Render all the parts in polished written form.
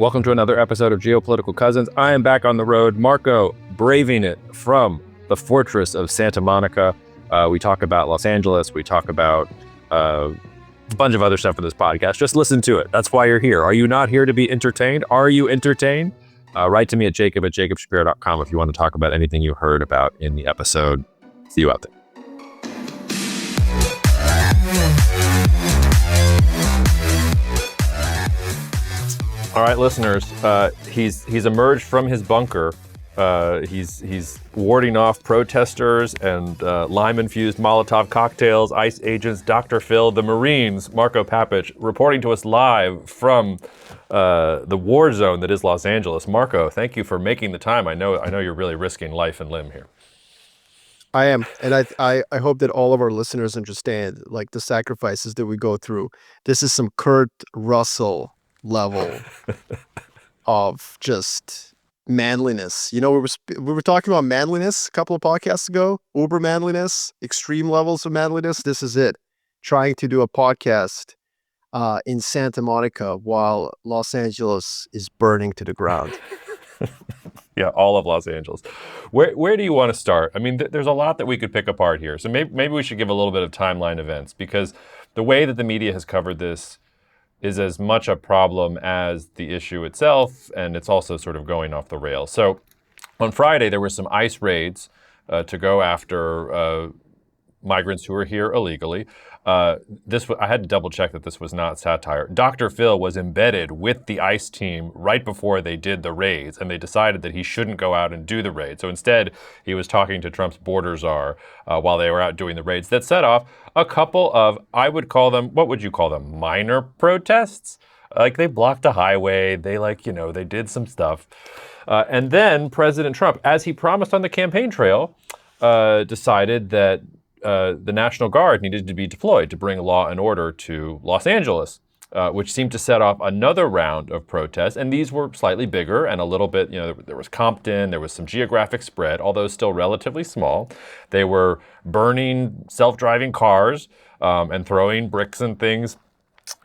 Welcome to another episode of Geopolitical Cousins. I am back on the road. Marco, braving it from the fortress of Santa Monica. We talk about Los Angeles. We talk about a bunch of other stuff in this podcast. Just listen to it. That's why you're here. Are you not here to be entertained? Are you entertained? Write to me at jacob@jacobshapiro.com if you want to talk about anything you heard about in the episode. See you out there. All right, listeners, he's emerged from his bunker. He's warding off protesters and lime-infused Molotov cocktails, ICE agents, Dr. Phil, the Marines, Marko Papic, reporting to us live from the war zone that is Los Angeles. Marko, thank you for making the time. I know you're really risking life and limb here. I am, and I hope that all of our listeners understand, like, the sacrifices that we go through. This is some Kurt Russell level of just manliness. You know, we were talking about manliness a couple of podcasts ago, uber manliness, extreme levels of manliness. This is it. Trying to do a podcast in Santa Monica while Los Angeles is burning to the ground. Yeah, all of Los Angeles. Where do you want to start? I mean, there's a lot that we could pick apart here. So maybe we should give a little bit of timeline events, because the way that the media has covered this is as much a problem as the issue itself, and it's also sort of going off the rails. So on Friday, there were some ICE raids to go after migrants who were here illegally. I had to double check that this was not satire. Dr. Phil was embedded with the ICE team right before they did the raids, and they decided that he shouldn't go out and do the raid. So instead, he was talking to Trump's border czar while they were out doing the raids. That set off a couple of, I would call them, what would you call them, minor protests? Like, they blocked a highway, they they did some stuff. And then President Trump, as he promised on the campaign trail, decided that the National Guard needed to be deployed to bring law and order to Los Angeles, which seemed to set off another round of protests. And these were slightly bigger and a little bit, there was Compton, there was some geographic spread, although still relatively small. They were burning self-driving cars and throwing bricks and things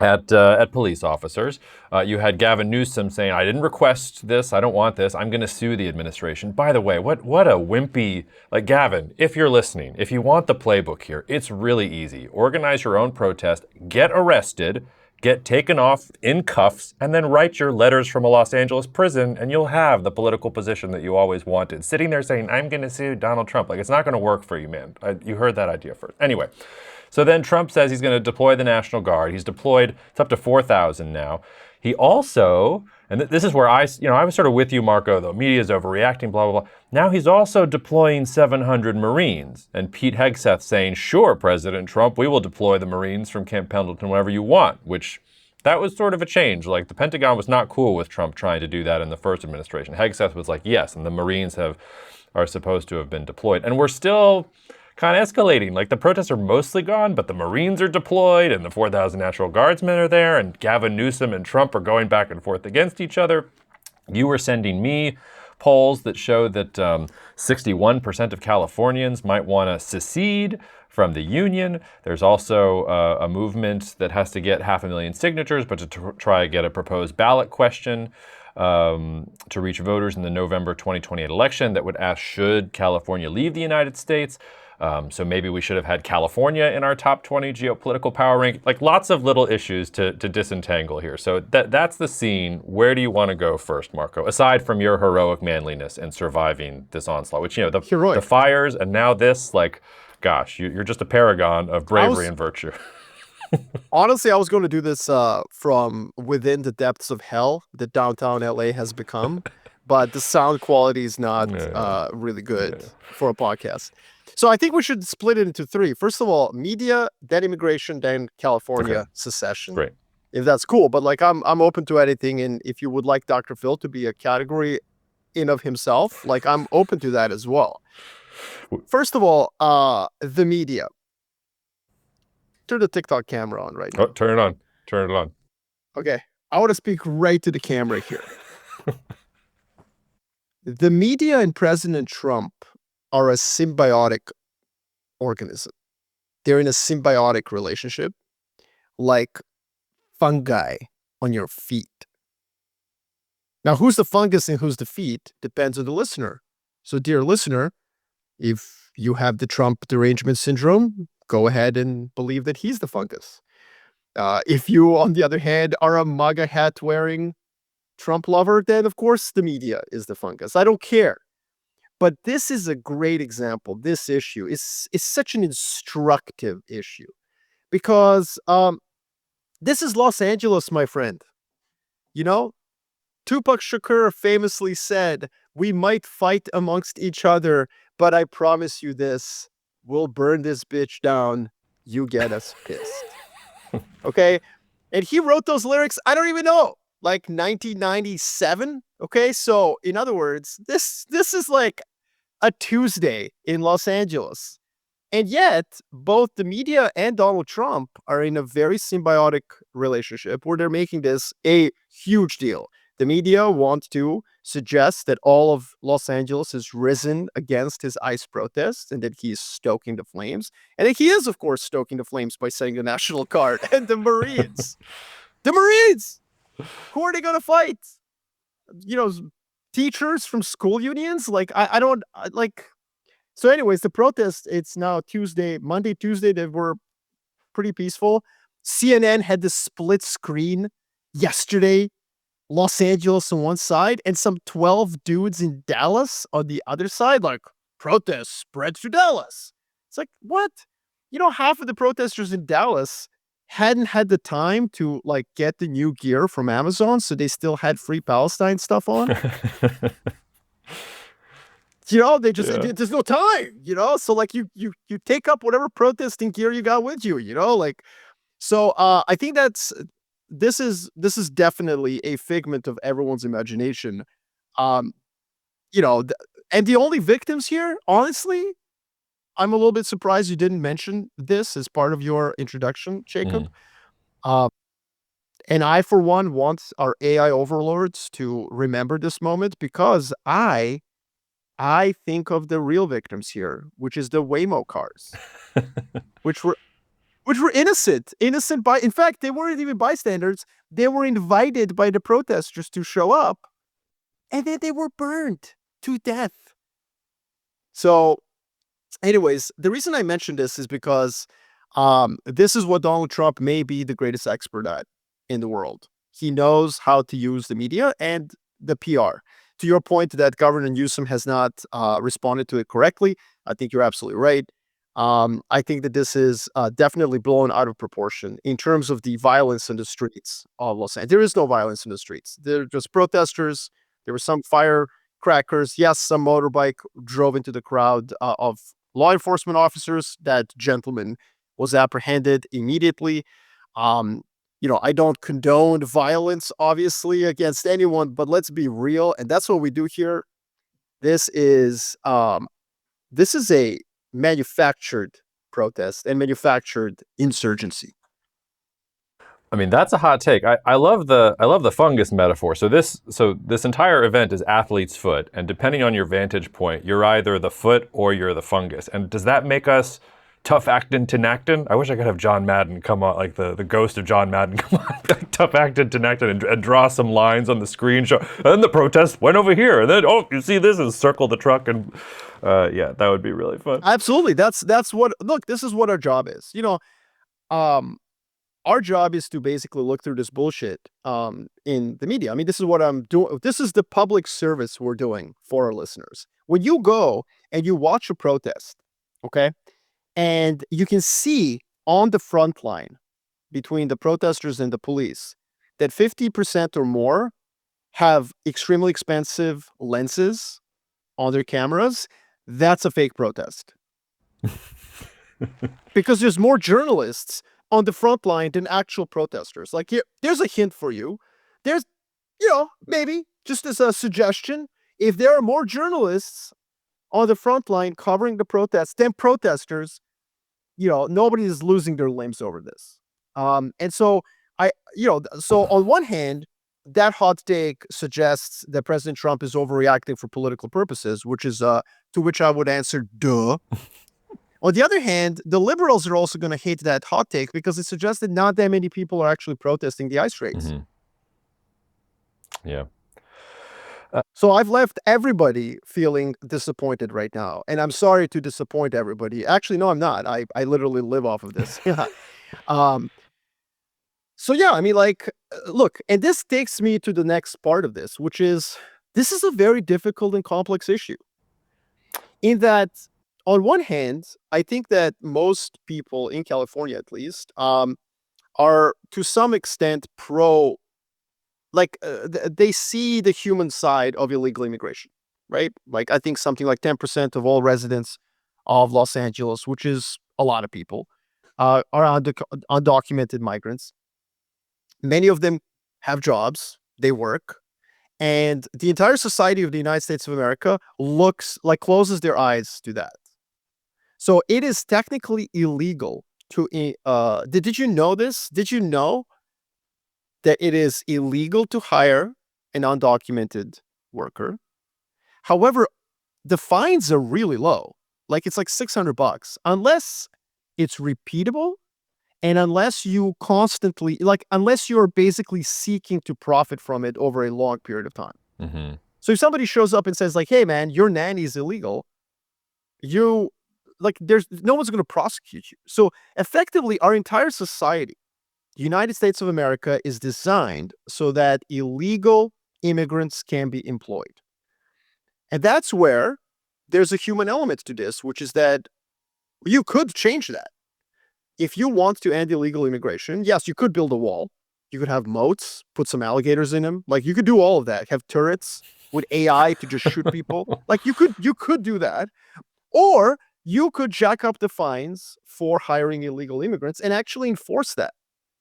at police officers. You had Gavin Newsom saying, "I didn't request this. I don't want this. I'm going to sue the administration." By the way, what a wimpy, like, Gavin, if you're listening, if you want the playbook here, it's really easy. Organize your own protest, get arrested, get taken off in cuffs, and then write your letters from a Los Angeles prison, and you'll have the political position that you always wanted. Sitting there saying, "I'm going to sue Donald Trump," like, it's not going to work for you, man. You heard that idea first. Anyway. So then Trump says he's going to deploy the National Guard. He's deployed, it's up to 4,000 now. He also, and this is where I was sort of with you, Marko, though. Media is overreacting, blah, blah, blah. Now he's also deploying 700 Marines. And Pete Hegseth saying, "Sure, President Trump, we will deploy the Marines from Camp Pendleton whenever you want," which that was sort of a change. Like, the Pentagon was not cool with Trump trying to do that in the first administration. Hegseth was like, yes, and the Marines are supposed to have been deployed. And we're still kind of escalating. Like, the protests are mostly gone, but the Marines are deployed and the 4,000 National Guardsmen are there, and Gavin Newsom and Trump are going back and forth against each other. You were sending me polls that show that 61% of Californians might want to secede from the union. There's also a movement that has to get 500,000 signatures, but to try to get a proposed ballot question to reach voters in the November 2028 election that would ask, should California leave the United States? So maybe we should have had California in our top 20 geopolitical power ranking. Like, lots of little issues to disentangle here. So that's the scene. Where do you want to go first, Marko? Aside from your heroic manliness and surviving this onslaught, which, the fires and now this, like, gosh, you're just a paragon of bravery and virtue. Honestly, I was going to do this from within the depths of hell that downtown LA has become, but the sound quality is not really good for a podcast. So I think we should split it into three. First of all, media, then immigration, then California secession. Great. If that's cool. But, like, I'm open to anything. And if you would like Dr. Phil to be a category in of himself, like, I'm open to that as well. First of all, the media. Turn the TikTok camera on right now. Oh, turn it on. Turn it on. Okay. I want to speak right to the camera here. The media and President Trump are a symbiotic organism. They're in a symbiotic relationship, like fungi on your feet. Now, who's the fungus and who's the feet depends on the listener. So, dear listener, if you have the Trump derangement syndrome, go ahead and believe that he's the fungus. If you, on the other hand, are a MAGA hat wearing Trump lover, then of course the media is the fungus. I don't care. But this is a great example. This issue is such an instructive issue because this is Los Angeles, my friend. You know, Tupac Shakur famously said, "We might fight amongst each other, but I promise you this, we'll burn this bitch down. You get us pissed." Okay? And he wrote those lyrics, I don't even know, like 1997. Okay? So, in other words, this is like a Tuesday in Los Angeles. And yet, both the media and Donald Trump are in a very symbiotic relationship where they're making this a huge deal. The media want to suggest that all of Los Angeles has risen against his ICE protests and that he's stoking the flames. And that he is, of course, stoking the flames by setting the National Guard and the Marines. The Marines! Who are they going to fight? You know, teachers from school unions? Like, I don't, like... So anyways, the protest, it's now Monday, Tuesday, they were pretty peaceful. CNN had this split screen yesterday, Los Angeles on one side and some 12 dudes in Dallas on the other side, like, protests spread to Dallas. It's like, what? You know, half of the protesters in Dallas hadn't had the time to, like, get the new gear from Amazon, so they still had Free Palestine stuff on. You know, they just, there's no time, you know? So, like, you take up whatever protesting gear you got with you, you know? Like, so I think this is definitely a figment of everyone's imagination. You know, and the only victims here, honestly, I'm a little bit surprised you didn't mention this as part of your introduction, Jacob. And I, for one, want our AI overlords to remember this moment because I think of the real victims here, which is the Waymo cars, which were innocent by, in fact, they weren't even bystanders. They were invited by the protesters to show up, and then they were burned to death. So, anyways, the reason I mentioned this is because this is what Donald Trump may be the greatest expert at in the world. He knows how to use the media and the PR. To your point that Governor Newsom has not responded to it correctly, I think you're absolutely right. I think that this is definitely blown out of proportion in terms of the violence in the streets of Los Angeles. There is no violence in the streets. They're just protesters. There were some firecrackers. Yes, some motorbike drove into the crowd of law enforcement officers. That gentleman was apprehended immediately. You know, I don't condone violence, obviously, against anyone, but let's be real. And that's what we do here. This is a manufactured protest and manufactured insurgency. I mean, that's a hot take. I love the fungus metaphor. So this entire event is athlete's foot, and depending on your vantage point, you're either the foot or you're the fungus. And does that make us tough actin' tinactin? I wish I could have John Madden come on, like the ghost of John Madden come on, tough actin' tinactin, and draw some lines on the screen. Show, and then the protest went over here, and then you see this, and circle the truck, and yeah, that would be really fun. Absolutely, that's what. Look, this is what our job is. You know, our job is to basically look through this bullshit in the media. I mean, this is what I'm doing. This is the public service we're doing for our listeners. When you go and you watch a protest, okay, and you can see on the front line between the protesters and the police that 50% or more have extremely expensive lenses on their cameras. That's a fake protest. Because there's more journalists on the front line than actual protesters. Like, there's a hint for you. There's, you know, maybe just as a suggestion, if there are more journalists on the front line covering the protests than protesters, you know, nobody is losing their limbs over this. And so so on one hand, that hot take suggests that President Trump is overreacting for political purposes, which is to which I would answer, duh. On the other hand, the liberals are also going to hate that hot take because it suggests that not that many people are actually protesting the ICE raids. Mm-hmm. Yeah. So I've left everybody feeling disappointed right now, and I'm sorry to disappoint everybody. Actually, no, I'm not. I literally live off of this. Yeah. Um, so yeah, I mean, like, look, and this takes me to the next part of this is a very difficult and complex issue. In that, on one hand, I think that most people in California, at least, are to some extent pro, like, they see the human side of illegal immigration, right? Like, I think something like 10% of all residents of Los Angeles, which is a lot of people, are undocumented migrants. Many of them have jobs, they work, and the entire society of the United States of America looks like closes their eyes to that. So it is technically illegal to did you know this? Did you know that it is illegal to hire an undocumented worker? However, the fines are really low. Like it's like $600 unless it's repeatable and unless you constantly unless you're basically seeking to profit from it over a long period of time. Mm-hmm. So if somebody shows up and says like, "Hey man, your nanny is illegal," you there's no one's going to prosecute you. So effectively our entire society, the United States of America, is designed so that illegal immigrants can be employed. And that's where there's a human element to this, which is that you could change that. If you want to end illegal immigration, yes, you could build a wall. You could have moats, put some alligators in them. Like you could do all of that. Have turrets with AI to just shoot people. Like you could do that. Or you could jack up the fines for hiring illegal immigrants and actually enforce that.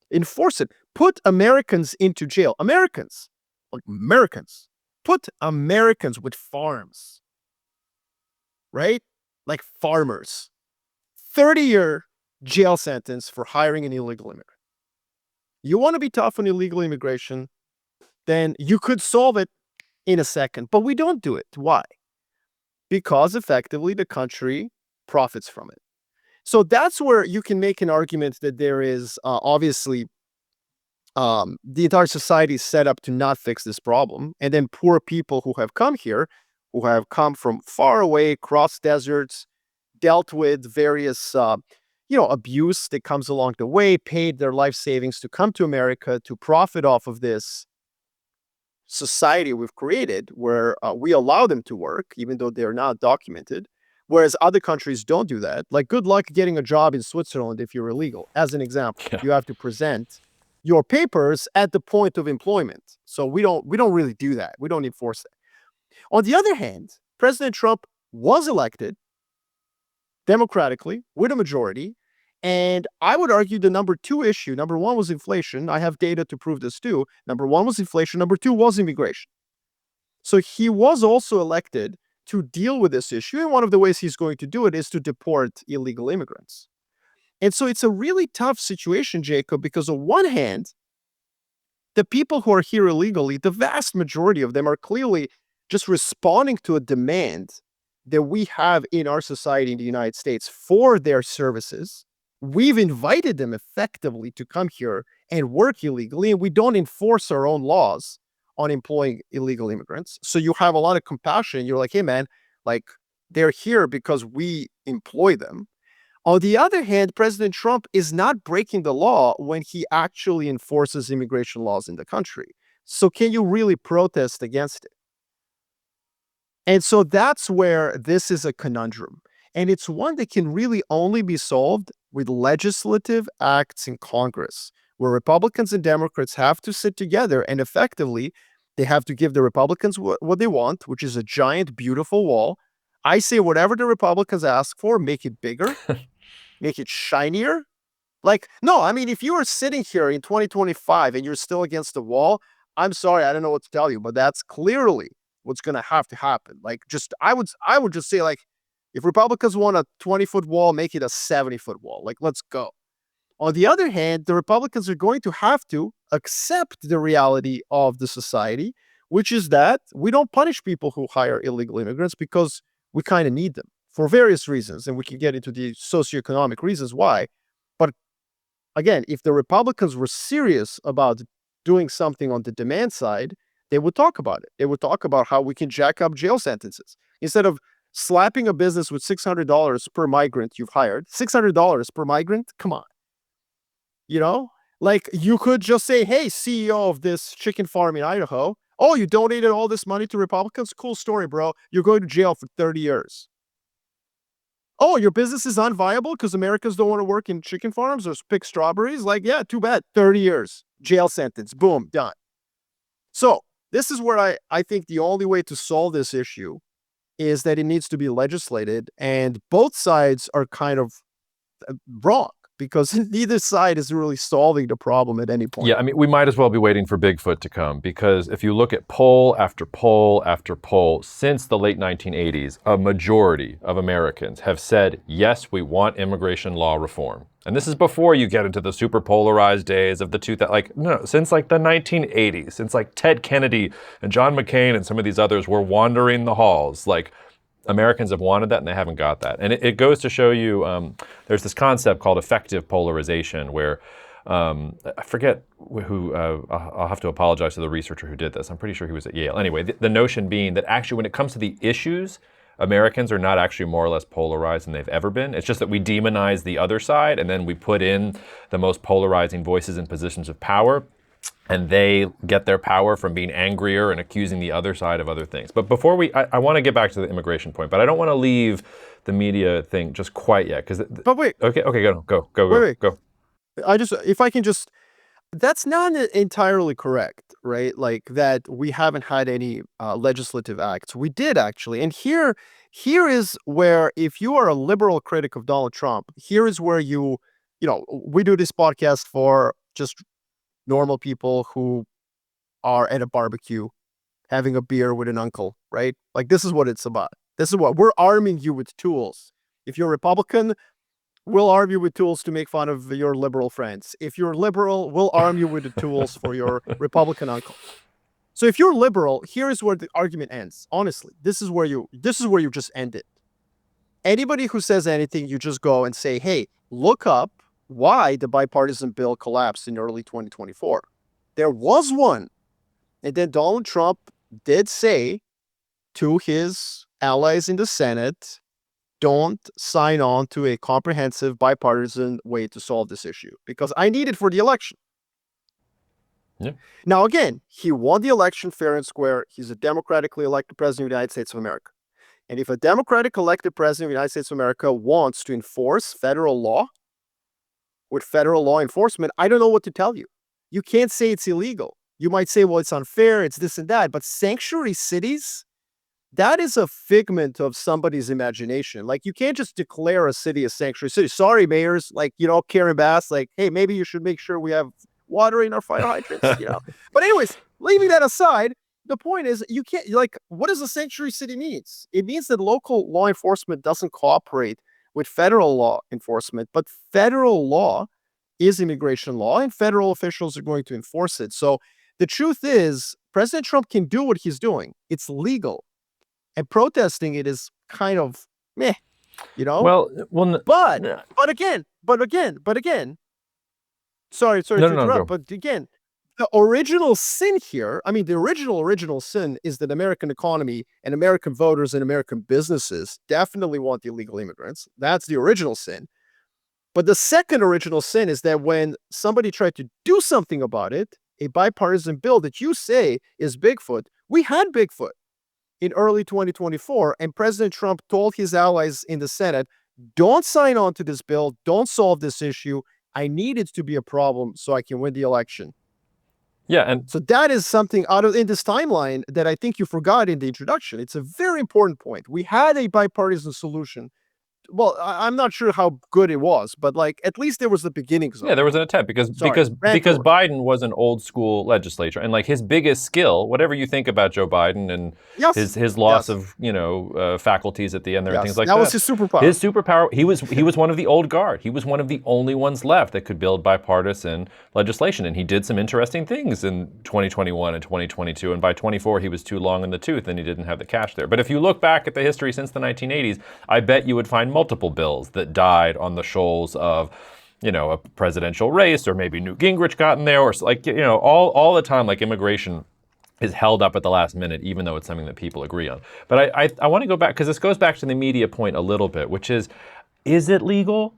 Enforce it. Put Americans into jail. Americans. Like Americans. Put Americans with farms. Right? Like farmers. 30-year jail sentence for hiring an illegal immigrant. You want to be tough on illegal immigration, then you could solve it in a second. But we don't do it. Why? Because effectively the country profits from it. So that's where you can make an argument that there is obviously the entire society is set up to not fix this problem. And then poor people who have come here, who have come from far away, cross deserts, dealt with various, abuse that comes along the way, paid their life savings to come to America to profit off of this society we've created where we allow them to work, even though they're not documented. Whereas other countries don't do that. Like, good luck getting a job in Switzerland if you're illegal. As an example, Yeah. you have to present your papers at the point of employment. So we don't really do that. We don't enforce that. On the other hand, President Trump was elected democratically with a majority. And I would argue the number two issue, number one was inflation. I have data to prove this too. Number one was inflation. Number two was immigration. So he was also elected to deal with this issue. And one of the ways he's going to do it is to deport illegal immigrants. And so it's a really tough situation, Jacob, because on one hand, the people who are here illegally, the vast majority of them are clearly just responding to a demand that we have in our society in the United States for their services. We've invited them effectively to come here and work illegally, and we don't enforce our own laws on employing illegal immigrants. So you have a lot of compassion. You're like, hey, man, like they're here because we employ them. On the other hand, President Trump is not breaking the law when he actually enforces immigration laws in the country. So can you really protest against it? And so that's where this is a conundrum. And it's one that can really only be solved with legislative acts in Congress, where Republicans and Democrats have to sit together and effectively they have to give the Republicans what they want, which is a giant, beautiful wall. I say whatever the Republicans ask for, make it bigger, make it shinier. Like, no, I mean, if you are sitting here in 2025 and you're still against the wall, I'm sorry, I don't know what to tell you, but that's clearly what's going to have to happen. Like, I would just say, like, if Republicans want a 20-foot wall, make it a 70-foot wall. Like, let's go. On the other hand, the Republicans are going to have to accept the reality of the society, which is that we don't punish people who hire illegal immigrants because we kind of need them for various reasons. And we can get into the socioeconomic reasons why. But again, if the Republicans were serious about doing something on the demand side, they would talk about it. They would talk about how we can jack up jail sentences. Instead of slapping a business with $600 per migrant you've hired, $600 per migrant? Come on. You know? Like, you could just say, hey, CEO of this chicken farm in Idaho, oh, you donated all this money to Republicans? Cool story, bro. You're going to jail for 30 years. Oh, your business is unviable because Americans don't want to work in chicken farms or pick strawberries? Like, yeah, too bad. 30 years. Jail sentence. Boom, done. So this is where I think the only way to solve this issue is that it needs to be legislated, and both sides are kind of wrong because neither side is really solving the problem at any point. Yeah, I mean, we might as well be waiting for Bigfoot to come, because if you look at poll after poll after poll since the late 1980s, a majority of Americans have said, yes, we want immigration law reform. And this is before you get into the super polarized days of the 2000s, like, no, since like the 1980s, since like Ted Kennedy and John McCain and some of these others were wandering the halls, like, Americans have wanted that and they haven't got that. And it goes to show you, there's this concept called effective polarization where, I forget who, I'll have to apologize to the researcher who did this. I'm pretty sure he was at Yale. Anyway, the notion being that actually when it comes to the issues, Americans are not actually more or less polarized than they've ever been. It's just that we demonize the other side and then we put in the most polarizing voices in positions of power. And they get their power from being angrier and accusing the other side of other things. But before I want to get back to the immigration point, but I don't want to leave the media thing just quite yet. But wait. Okay, go. Wait. Go. If I can just, that's not entirely correct, right? Like that we haven't had any legislative acts. We did actually. And here is where, if you are a liberal critic of Donald Trump, here is where we do this podcast for just normal people who are at a barbecue having a beer with an uncle, right? Like, this is what it's about. This is what we're arming you with tools. If you're a Republican, we'll arm you with tools to make fun of your liberal friends. If you're liberal, we'll arm you with the tools for your Republican uncle. So if you're liberal, here is where the argument ends. Honestly, this is where you just end it. Anybody who says anything, you just go and say, hey, look up why the bipartisan bill collapsed in early 2024. There was one. And then Donald Trump did say to his allies in the Senate, don't sign on to a comprehensive bipartisan way to solve this issue because I need it for the election. Yeah. Now, again, he won the election fair and square. He's a democratically elected president of the United States of America. And if a democratic elected president of the United States of America wants to enforce federal law, with federal law enforcement, I don't know what to tell you. You can't say it's illegal. You might say, well, it's unfair, it's this and that, but sanctuary cities, that is a figment of somebody's imagination. Like, you can't just declare a city a sanctuary city. Sorry, mayors, like, Karen Bass, like, hey, maybe you should make sure we have water in our fire hydrants, But anyways, leaving that aside, the point is, you can't, like, what does a sanctuary city means? It means that local law enforcement doesn't cooperate with federal law enforcement, but federal law is immigration law and federal officials are going to enforce it. So the truth is, President Trump can do what he's doing. It's legal. And protesting it is kind of meh, Well, but again, sorry to interrupt, but again, the original sin here, the original sin is that American economy and American voters and American businesses definitely want the illegal immigrants. That's the original sin. But the second original sin is that when somebody tried to do something about it, a bipartisan bill that you say is Bigfoot, we had Bigfoot in early 2024, and President Trump told his allies in the Senate, don't sign on to this bill, don't solve this issue. I need it to be a problem so I can win the election. Yeah, and so that is something in this timeline that I think you forgot in the introduction. It's a very important point. We had a bipartisan solution. Well, I'm not sure how good it was, but like at least there was the beginnings. Yeah, there was an attempt because Biden was an old school legislator, and like his biggest skill, whatever you think about Joe Biden and his loss of faculties at the end there and things like that. That was his superpower. His superpower. He was one of the old guard. He was one of the only ones left that could build bipartisan legislation, and he did some interesting things in 2021 and 2022. And by 24, he was too long in the tooth, and he didn't have the cash there. But if you look back at the history since the 1980s, I bet you would find multiple bills that died on the shoals of, a presidential race, or maybe Newt Gingrich got in there, or like, all the time, like immigration is held up at the last minute, even though it's something that people agree on. But I want to go back, because this goes back to the media point a little bit, which is it legal?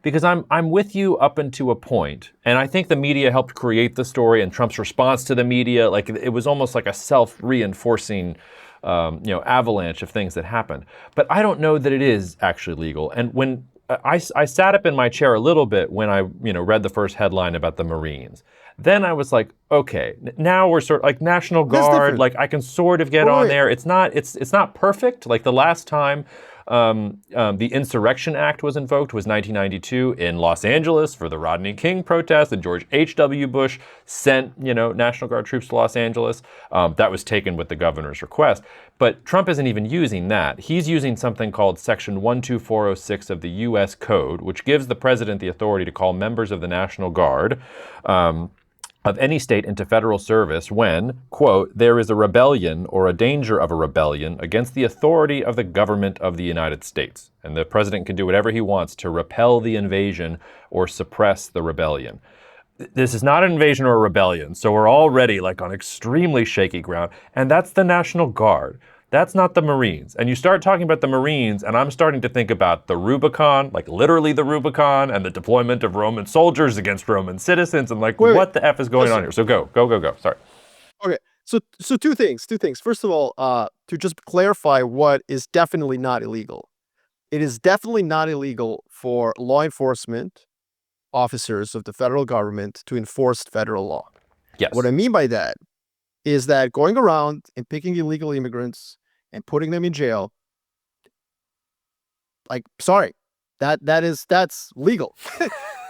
Because I'm with you up until a point, and I think the media helped create the story, and Trump's response to the media, like it was almost like a self-reinforcing, avalanche of things that happened. But I don't know that it is actually legal. And when I sat up in my chair a little bit when I read the first headline about the Marines. Then I was like, okay, now we're sort of like National Guard. Like I can sort of get on there. It's not perfect. Like the last time the Insurrection Act was invoked was 1992 in Los Angeles for the Rodney King protest, and George H.W. Bush sent National Guard troops to Los Angeles. That was taken with the governor's request. But Trump isn't even using that. He's using something called Section 12406 of the U.S. Code, which gives the president the authority to call members of the National Guard of any state into federal service when, quote, there is a rebellion or a danger of a rebellion against the authority of the government of the United States. And the president can do whatever he wants to repel the invasion or suppress the rebellion. This is not an invasion or a rebellion, so we're already like on extremely shaky ground, and that's the National Guard. That's not the Marines. And you start talking about the Marines, and I'm starting to think about the Rubicon, like literally the Rubicon, and the deployment of Roman soldiers against Roman citizens, and like, what the F is going on here? So go. Sorry. Okay. So two things. First of all, to just clarify what is definitely not illegal. It is definitely not illegal for law enforcement officers of the federal government to enforce federal law. Yes. What I mean by that is that going around and picking illegal immigrants and putting them in jail, like, sorry, that's legal.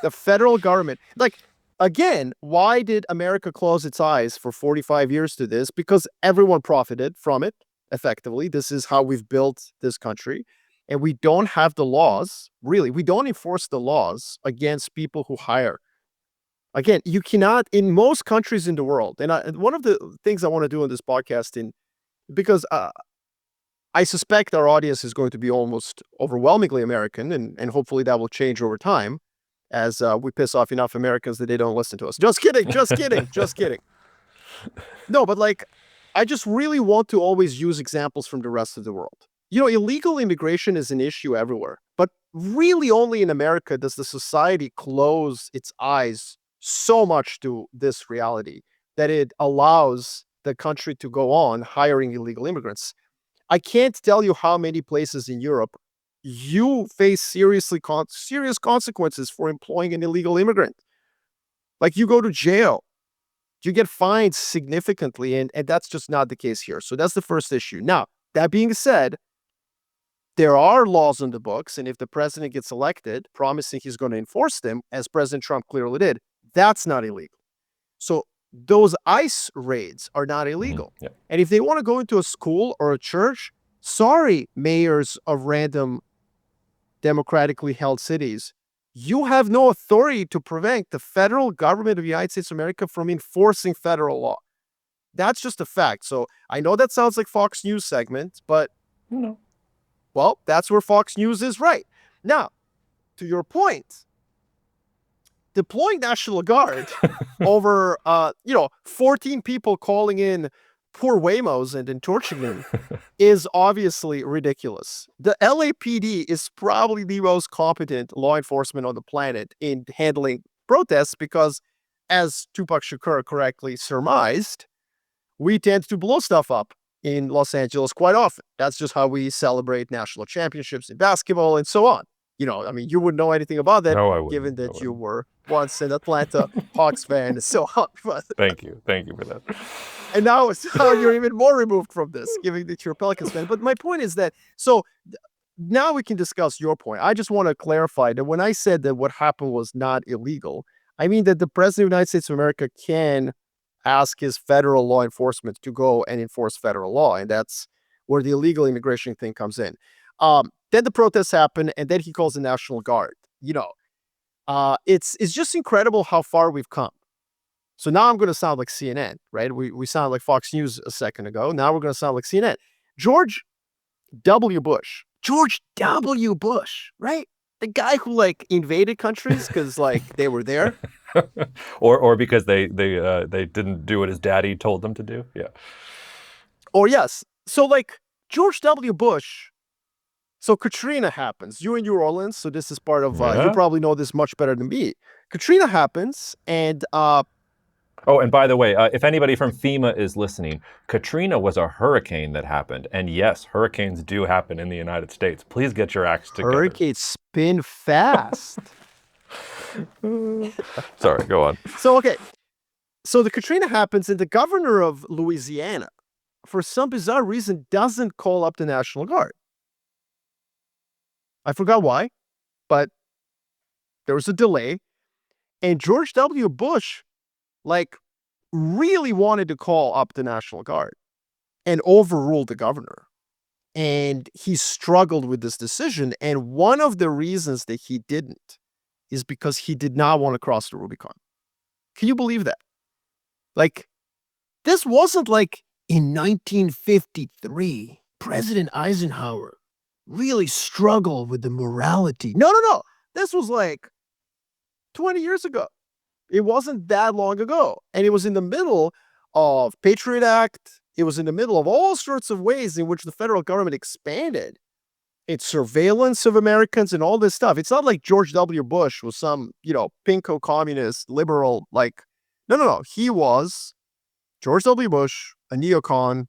The federal government, like, again, why did America close its eyes for 45 years to this? Because everyone profited from it, effectively. This is how we've built this country. And we don't have the laws, really. We don't enforce the laws against people who hire. Again, you cannot, in most countries in the world, and one of the things I want to do in this podcast, because I suspect our audience is going to be almost overwhelmingly American, and hopefully that will change over time as we piss off enough Americans that they don't listen to us. Just kidding. No, but like, I just really want to always use examples from the rest of the world. Illegal immigration is an issue everywhere, but really only in America does the society close its eyes so much to this reality that it allows the country to go on hiring illegal immigrants. I can't tell you how many places in Europe you face serious consequences for employing an illegal immigrant. Like, you go to jail, you get fined significantly, and that's just not the case here. So that's the first issue. Now, that being said, there are laws on the books, and if the president gets elected, promising he's going to enforce them, as President Trump clearly did, that's not illegal. So those ICE raids are not illegal. Mm-hmm. Yeah. And if they want to go into a school or a church, sorry, mayors of random democratically held cities, you have no authority to prevent the federal government of the United States of America from enforcing federal law. That's just a fact. So I know that sounds like Fox News segment, but no. Well, that's where Fox News is right. Now, to your point, deploying National Guard over, 14 people calling in poor Waymos and then torching them is obviously ridiculous. The LAPD is probably the most competent law enforcement on the planet in handling protests because, as Tupac Shakur correctly surmised, we tend to blow stuff up in Los Angeles quite often. That's just how we celebrate national championships in basketball and so on. You wouldn't know anything about that, given that you were once an Atlanta Hawks fan and so on. Thank you for that. And now you're even more removed from this, given that you're a Pelicans fan. But my point is that, so now we can discuss your point. I just want to clarify that when I said that what happened was not illegal, I mean that the President of the United States of America can ask his federal law enforcement to go and enforce federal law. And that's where the illegal immigration thing comes in. Then the protests happen, and then he calls the National Guard. It's just incredible how far we've come. So now I'm going to sound like CNN, right? We sound like Fox News a second ago. Now we're going to sound like CNN. George W. Bush, right? the guy who like invaded countries because like they were there, or because they didn't do what his daddy told them to do. Yeah. or yes. So like George W. Bush. So Katrina happens. You in New Orleans, so this is part of. You Yeah. probably know this much better than me. Katrina happens, and Oh, and by the way, if anybody from FEMA is listening, Katrina was a hurricane that happened. And yes, hurricanes do happen in the United States. Please get your acts together. hurricanes spin fast. Sorry, go on. So okay, so the Katrina happens, and the governor of Louisiana, for some bizarre reason, doesn't call up the National Guard. I forgot why, but there was a delay, and George W. Bush, like, really wanted to call up the National Guard and overruled the governor. And he struggled with this decision. And one of the reasons that he didn't is because he did not want to cross the Rubicon. Can you believe that? Like, this wasn't like in 1953, President Eisenhower really struggled with the morality. No. This was like 20 years ago. It wasn't that long ago. And it was in the middle of Patriot Act. It was in the middle of all sorts of ways in which the federal government expanded its surveillance of Americans and all this stuff. It's not like George W. Bush was some, pinko communist, liberal, like, no. He was George W. Bush, a neocon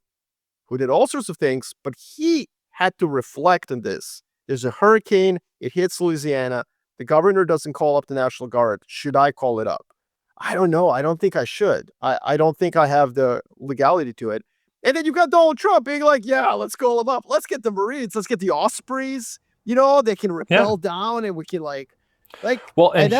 who did all sorts of things, but he had to reflect on this. There's a hurricane. It hits Louisiana. The governor doesn't call up the National Guard. Should I call it up? I don't know. I don't think I should. I don't think I have the legality to it. And then you've got Donald Trump being like, yeah, let's call them up. Let's get the Marines. Let's get the Ospreys. They can rappel down and we can well, and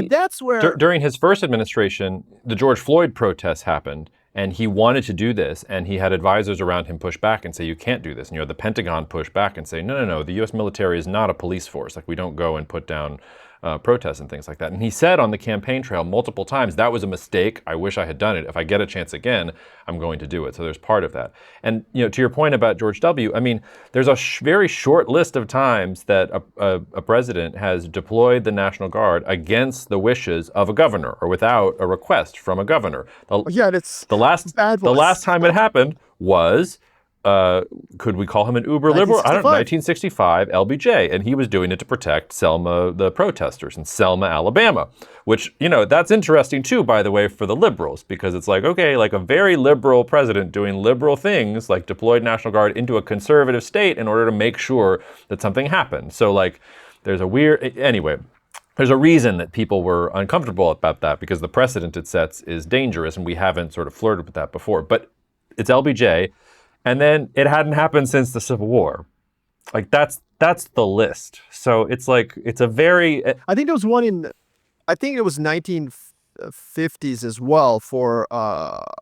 that's where during his first administration, the George Floyd protests happened. And he wanted to do this, and he had advisors around him push back and say, you can't do this. And the Pentagon push back and say, no, the U.S. military is not a police force. Like, we don't go and put down protests and things like that. And he said on the campaign trail multiple times, that was a mistake. I wish I had done it. If I get a chance again, I'm going to do it. So there's part of that. And, to your point about George W., I mean, there's a very short list of times that a president has deployed the National Guard against the wishes of a governor or without a request from a governor. The last time it happened was, could we call him an uber liberal? I don't know, 1965, LBJ, and he was doing it to protect Selma, the protesters in Selma, Alabama, which, that's interesting too, by the way, for the liberals, because it's like, okay, like a very liberal president doing liberal things, like deployed National Guard into a conservative state in order to make sure that something happened. So like, there's a reason that people were uncomfortable about that, because the precedent it sets is dangerous, and we haven't sort of flirted with that before. But it's LBJ, and then it hadn't happened since the Civil War. Like, that's the list. So it's like, it's a very... I think there was one I think it was 1950s as well for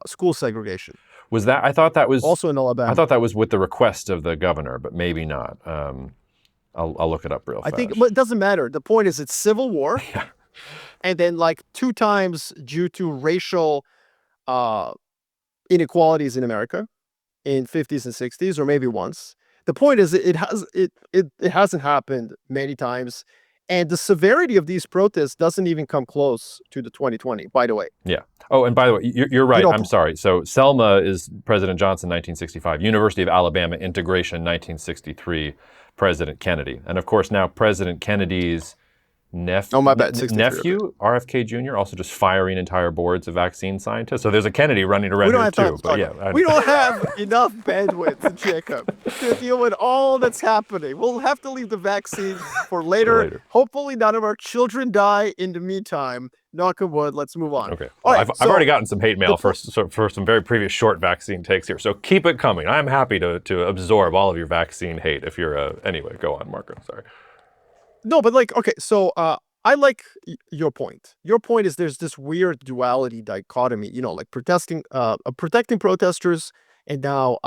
school segregation. Was that? I thought that was... Also in Alabama. I thought that was with the request of the governor, but maybe not. I'll look it up real fast. But it doesn't matter. The point is, it's Civil War. Yeah. And then like 2 times due to racial inequalities in America in 50s and 60s, or maybe once. The point is, it hasn't happened many times. And the severity of these protests doesn't even come close to the 2020, by the way. Yeah. Oh, and by the way, you're right. I'm sorry. So Selma is President Johnson, 1965. University of Alabama integration, 1963. President Kennedy. And of course, now President Kennedy's nephew, RFK Jr., also just firing entire boards of vaccine scientists. So there's a Kennedy running around here too. We don't have enough bandwidth, Jacob, to deal with all that's happening. We'll have to leave the vaccines for later. Hopefully none of our children die in the meantime. Knock on wood, let's move on. Okay. Well, I've already gotten some hate mail for some very previous short vaccine takes here. So keep it coming. I'm happy to absorb all of your vaccine hate if you're... Anyway, go on, Marko. Sorry. No, but so I like your point. Your point is there's this weird duality dichotomy, like protecting protesters and now,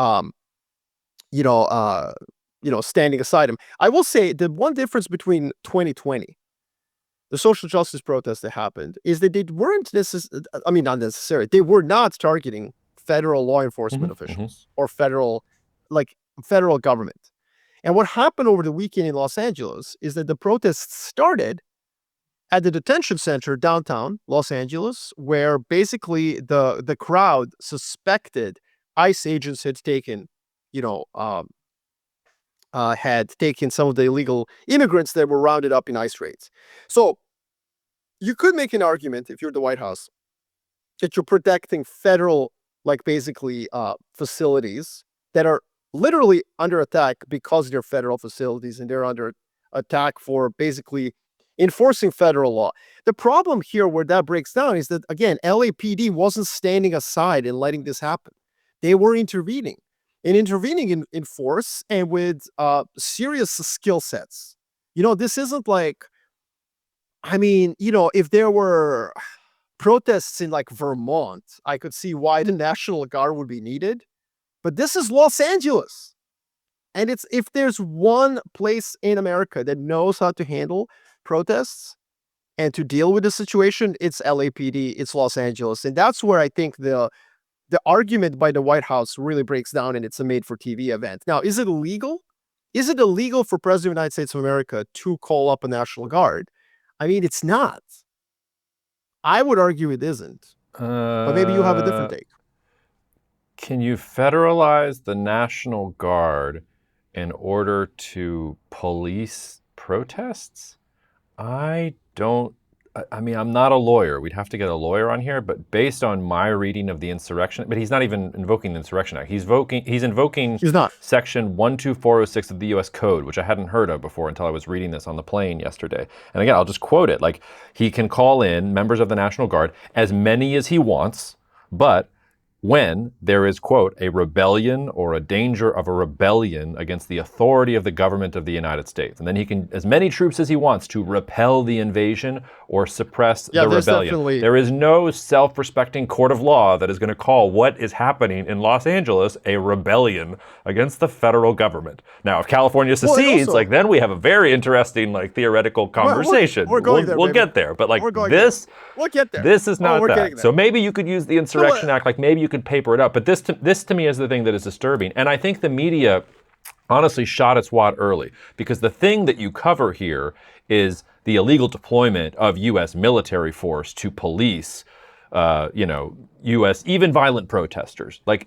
standing aside them. I will say the one difference between 2020, the social justice protests that happened, is that they weren't not necessarily. They were not targeting federal law enforcement officials or federal government. And what happened over the weekend in Los Angeles is that the protests started at the detention center downtown Los Angeles, where basically the crowd suspected ICE agents had taken, some of the illegal immigrants that were rounded up in ICE raids. So you could make an argument, if you're the White House, that you're protecting federal, facilities that are literally under attack because they're federal facilities and they're under attack for basically enforcing federal law. The problem here where that breaks down is that, again, LAPD wasn't standing aside and letting this happen. They were intervening in force and with serious skill sets. This isn't like, if there were protests in like Vermont, I could see why the National Guard would be needed. But this is Los Angeles. And if there's one place in America that knows how to handle protests and to deal with the situation, it's LAPD, it's Los Angeles. And that's where I think the argument by the White House really breaks down, and it's a made-for-TV event. Now, is it illegal? Is it illegal for President of the United States of America to call up a National Guard? It's not. I would argue it isn't. But maybe you have a different take. Can you federalize the National Guard in order to police protests? I'm not a lawyer. We'd have to get a lawyer on here, but based on my reading of the insurrection, but he's not even invoking the Insurrection Act. He's invoking Section 12406 of the U.S. Code, which I hadn't heard of before until I was reading this on the plane yesterday. And again, I'll just quote it. Like, he can call in members of the National Guard, as many as he wants, but when there is, quote, a rebellion or a danger of a rebellion against the authority of the government of the United States. And then he can, as many troops as he wants, to repel the invasion or suppress the rebellion. There is no self-respecting court of law that is going to call what is happening in Los Angeles a rebellion against the federal government. Now, if California secedes, then we have a very interesting, theoretical conversation. We'll get there. But we'll get there. This is not that. So maybe you could use the Insurrection Act, maybe you could paper it up. But this to me is the thing that is disturbing. And I think the media honestly shot its wad early, because the thing that you cover here is the illegal deployment of U.S. military force to police, U.S. even violent protesters. That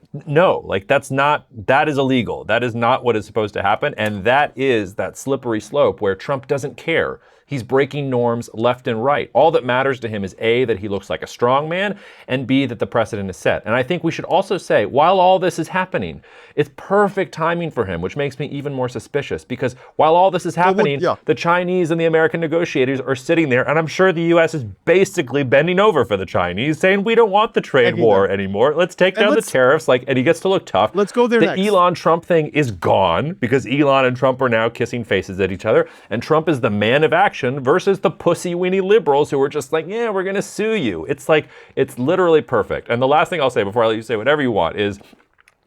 is illegal. That is not what is supposed to happen. And that is that slippery slope where Trump doesn't care. He's breaking norms left and right. All that matters to him is A, that he looks like a strong man, and B, that the precedent is set. And I think we should also say, while all this is happening, it's perfect timing for him, which makes me even more suspicious, because while all this is happening, the Chinese and the American negotiators are sitting there, and I'm sure the U.S. is basically bending over for the Chinese, saying, we don't want the trade war anymore. Let's take down the tariffs, and he gets to look tough. Let's go there next. The Elon-Trump thing is gone, because Elon and Trump are now kissing faces at each other, and Trump is the man of action versus the pussy-weenie liberals who are just like, yeah, we're going to sue you. It's literally perfect. And the last thing I'll say before I let you say whatever you want is,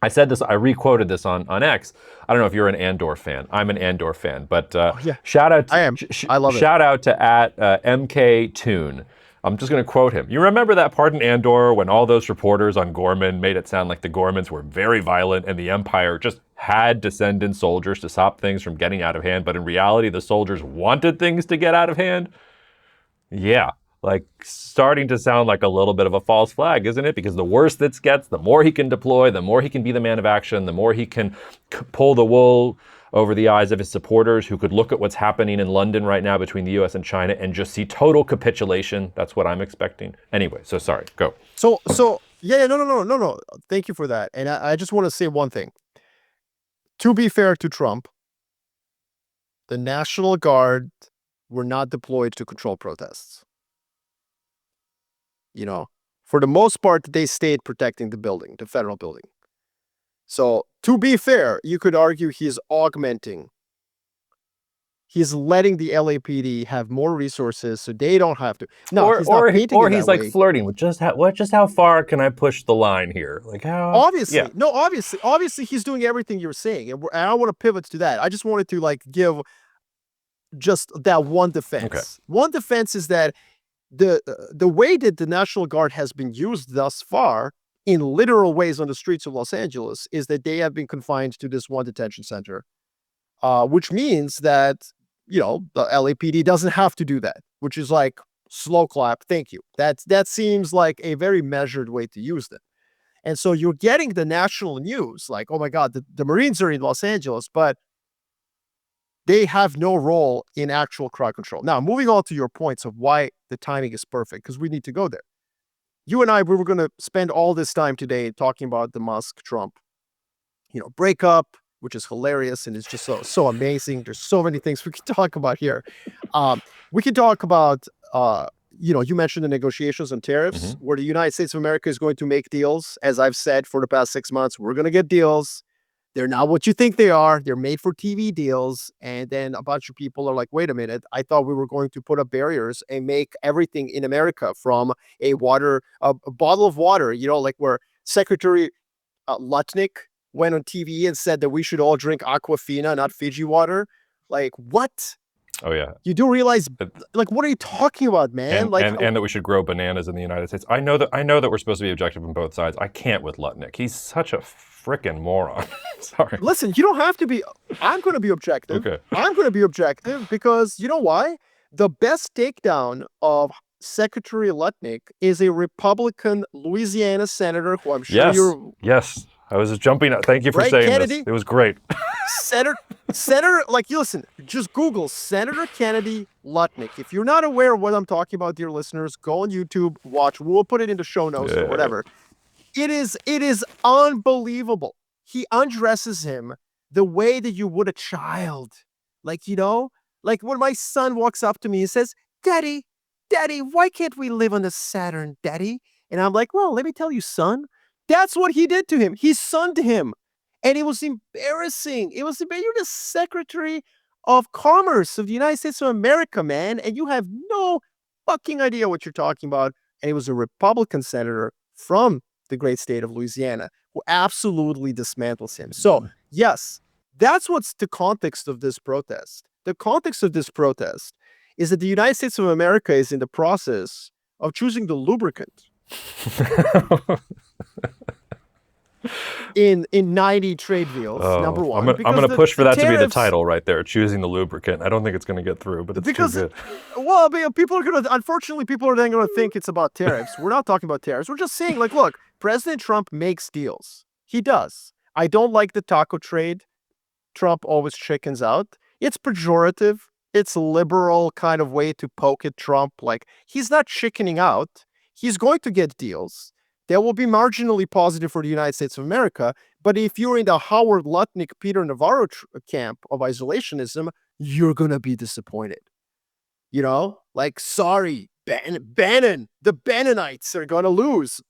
I said this, I re-quoted this on X. I don't know if you're an Andor fan. I'm an Andor fan, but shout out to, I am. I love it. Shout out to @MK Toon. I'm just going to quote him. You remember that part in Andor when all those reporters on Gorman made it sound like the Gormans were very violent and the Empire just had to send in soldiers to stop things from getting out of hand, but in reality, the soldiers wanted things to get out of hand? Yeah, starting to sound like a little bit of a false flag, isn't it? Because the worse this gets, the more he can deploy, the more he can be the man of action, the more he can pull the wool over the eyes of his supporters who could look at what's happening in London right now between the US and China and just see total capitulation. That's what I'm expecting. Anyway, so sorry, go. No. Thank you for that. And I just want to say one thing. To be fair to Trump, the National Guard were not deployed to control protests. For the most part, they stayed protecting the building, the federal building. So, to be fair, you could argue he's augmenting. He's letting the LAPD have more resources so they don't have to. No, he's not painting it that way. Flirting with just how far can I push the line here? Obviously he's doing everything you're saying, and I want to pivot to that. I just wanted to give just that one defense. Okay. One defense is that the way that the National Guard has been used thus far in literal ways on the streets of Los Angeles is that they have been confined to this one detention center. which means that, the LAPD doesn't have to do that, which is like slow clap. Thank you. That seems like a very measured way to use them. And so you're getting the national news like, oh my God, the Marines are in Los Angeles, but they have no role in actual crowd control. Now, moving on to your points of why the timing is perfect, because we need to go there. You and I, we were going to spend all this time today talking about the Musk-Trump, breakup, which is hilarious and it's just so amazing. There's so many things we can talk about here. We can talk about, you mentioned the negotiations on tariffs, where the United States of America is going to make deals. As I've said for the past 6 months, we're going to get deals. They're not what you think they are. They're made for TV deals. And then a bunch of people are like, wait a minute, I thought we were going to put up barriers and make everything in America, from a bottle of water, like where Secretary Lutnick went on TV and said that we should all drink Aquafina, not Fiji water. Like, what? Oh, yeah. You do realize, like, what are you talking about, man? And that we should grow bananas in the United States. I know that we're supposed to be objective on both sides. I can't with Lutnick. He's such a frickin' moron. Sorry. Listen, you don't have to be. I'm going to be objective. Okay. I'm going to be objective because you know why? The best takedown of Secretary Lutnick is a Republican Louisiana senator who I'm sure Yes. I was just jumping up. Thank you for saying Kennedy? this. It was great. Senator, like, you listen, just Google Senator Kennedy Lutnick. If you're not aware of what I'm talking about, dear listeners, go on YouTube, watch. We'll put it in the show notes or whatever. It is unbelievable. He undresses him the way that you would a child. Like, like when my son walks up to me and says, Daddy, why can't we live on the Saturn, Daddy? And I'm like, well, let me tell you, son, that's what he did to him. He sunned him. And it was embarrassing. You're the Secretary of Commerce of the United States of America, man. And you have no fucking idea what you're talking about. And it was a Republican senator from the great state of Louisiana who absolutely dismantles him. So, yes, that's what's the context of this protest. The context of this protest is that the United States of America is in the process of choosing the lubricant in 90 trade deals, number one. I'm going to push for that to be the title right there, choosing the lubricant. I don't think it's going to get through, but it's too good. Well, unfortunately, people are then going to think it's about tariffs. We're not talking about tariffs. We're just saying, like, look, President Trump makes deals. He does. I don't like the taco trade. Trump always chickens out. It's pejorative. It's a liberal kind of way to poke at Trump. Like, he's not chickening out. He's going to get deals that will be marginally positive for the United States of America. But if you're in the Howard Lutnick, Peter Navarro camp of isolationism, you're going to be disappointed. Like, sorry, Bannon, the Bannonites are going to lose.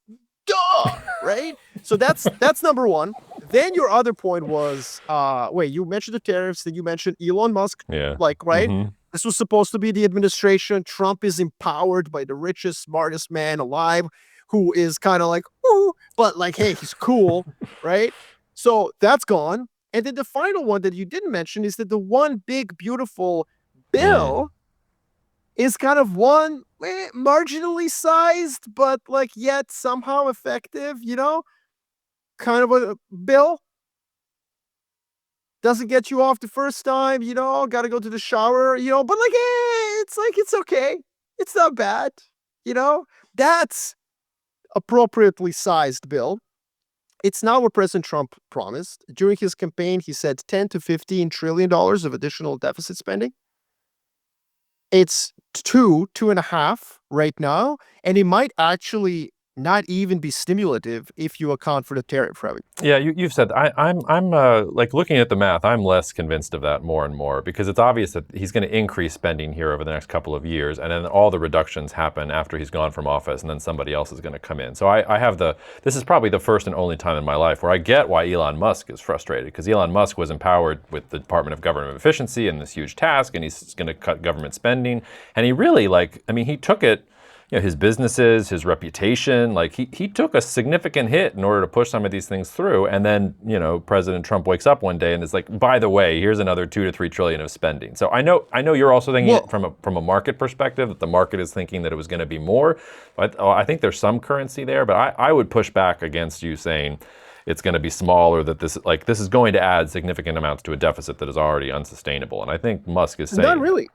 Duh! Right? So that's number one. Then your other point was, you mentioned the tariffs, then you mentioned Elon Musk. Yeah. Like, right? Mm-hmm. This was supposed to be the administration. Trump is empowered by the richest, smartest man alive, who is kind of like, ooh, but like, hey, he's cool, right? So that's gone. And then the final one that you didn't mention is that the one big, beautiful bill is kind of one marginally sized, but like yet somehow effective, kind of a bill. Doesn't get you off the first time, got to go to the shower, but like, it's okay. It's not bad, That's appropriately sized bill. It's not what President Trump promised. During his campaign, he said $10 to $15 trillion of additional deficit spending. It's 2.5 right now, and it might actually not even be stimulative if you account for the tariff revenue. Yeah, you've said I'm like looking at the math. I'm less convinced of that more and more because it's obvious that he's going to increase spending here over the next couple of years, and then all the reductions happen after he's gone from office, and then somebody else is going to come in. So I have this is probably the first and only time in my life where I get why Elon Musk is frustrated, because Elon Musk was empowered with the Department of Government Efficiency and this huge task, and he's going to cut government spending, and he really he took it. His businesses, his reputation, like he took a significant hit in order to push some of these things through. And then, President Trump wakes up one day and is like, by the way, here's another 2 to 3 trillion of spending. So I know you're also thinking it from a market perspective, that the market is thinking that it was going to be more. But I think there's some currency there. But I would push back against you saying it's going to be small, or that this is going to add significant amounts to a deficit that is already unsustainable. And I think Musk is Not saying that. really.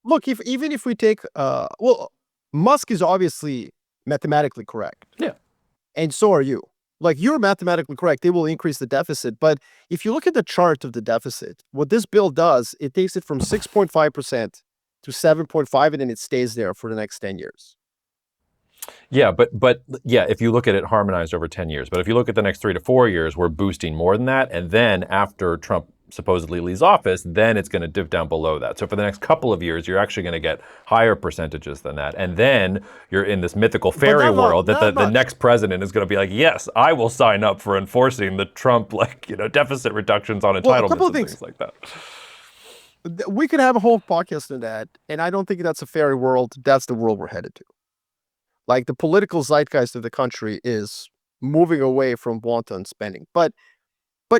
Look, even if we take, Musk is obviously mathematically correct. Yeah. And so are you. Like, you're mathematically correct. They will increase the deficit. But if you look at the chart of the deficit, what this bill does, it takes it from 6.5% to 7.5, and then it stays there for the next 10 years. Yeah, but yeah, if you look at it harmonized over 10 years, but if you look at the next 3 to 4 years, we're boosting more than that. And then after Trump supposedly leaves office, then it's going to dip down below that. So for the next couple of years, you're actually going to get higher percentages than that. And then you're in this mythical fairy world that the next president is going to be like, yes, I will sign up for enforcing the Trump, deficit reductions on entitlements and things like that. We could have a whole podcast on that. And I don't think that's a fairy world. That's the world we're headed to. Like, the political zeitgeist of the country is moving away from wanton spending. But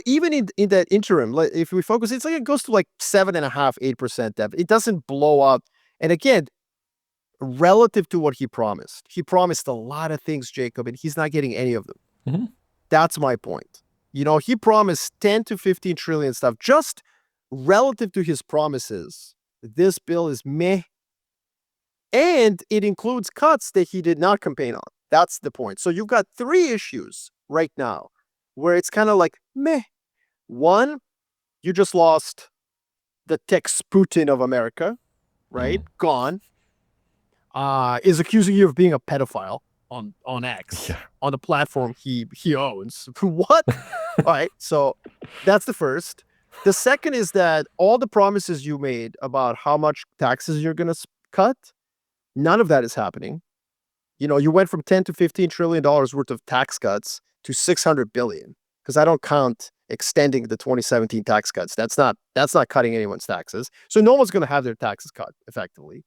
even in that interim, if we focus, it's like it goes to like 7.5%, 8% deficit. It doesn't blow up. And again, relative to what he promised a lot of things, Jacob, and he's not getting any of them. Mm-hmm. That's my point. He promised 10 to 15 trillion stuff. Just relative to his promises, this bill is meh. And it includes cuts that he did not campaign on. That's the point. So you've got 3 issues right now where it's kind of like meh. One, you just lost the Tex Putin of America, right? Gone. Is accusing you of being a pedophile on X, on the platform he owns. What? All right. So that's the first. The second is that all the promises you made about how much taxes you're going to cut, none of that is happening. You went from 10 to 15 trillion dollars worth of tax cuts to 600 billion, because I don't count extending the 2017 tax cuts. That's not cutting anyone's taxes. So no one's going to have their taxes cut effectively.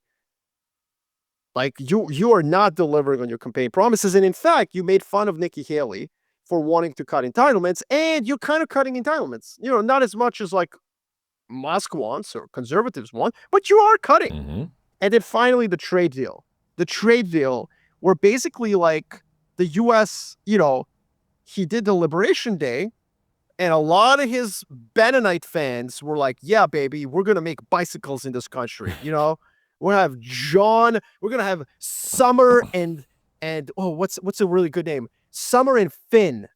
Like, you are not delivering on your campaign promises. And in fact, you made fun of Nikki Haley for wanting to cut entitlements, and you're kind of cutting entitlements. Not as much as like Musk wants or conservatives want, but you are cutting. Mm-hmm. And then finally, the trade deal. The trade deal, where basically, like, the U.S., he did the Liberation Day, and a lot of his Bennonite fans were like, yeah, baby, we're going to make bicycles in this country. We're going to have John, we're going to have Summer and what's a really good name? Summer and Finn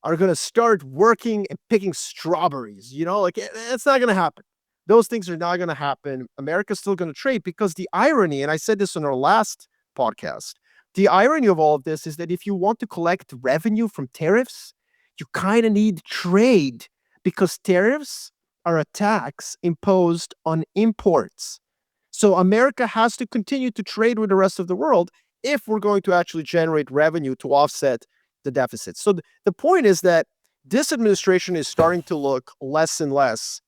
are going to start working and picking strawberries. It's not going to happen. Those things are not going to happen. America's still going to trade, because the irony, and I said this on our last podcast, the irony of all of this is that if you want to collect revenue from tariffs, you kind of need trade, because tariffs are a tax imposed on imports. So America has to continue to trade with the rest of the world if we're going to actually generate revenue to offset the deficit. So the point is that this administration is starting to look less and less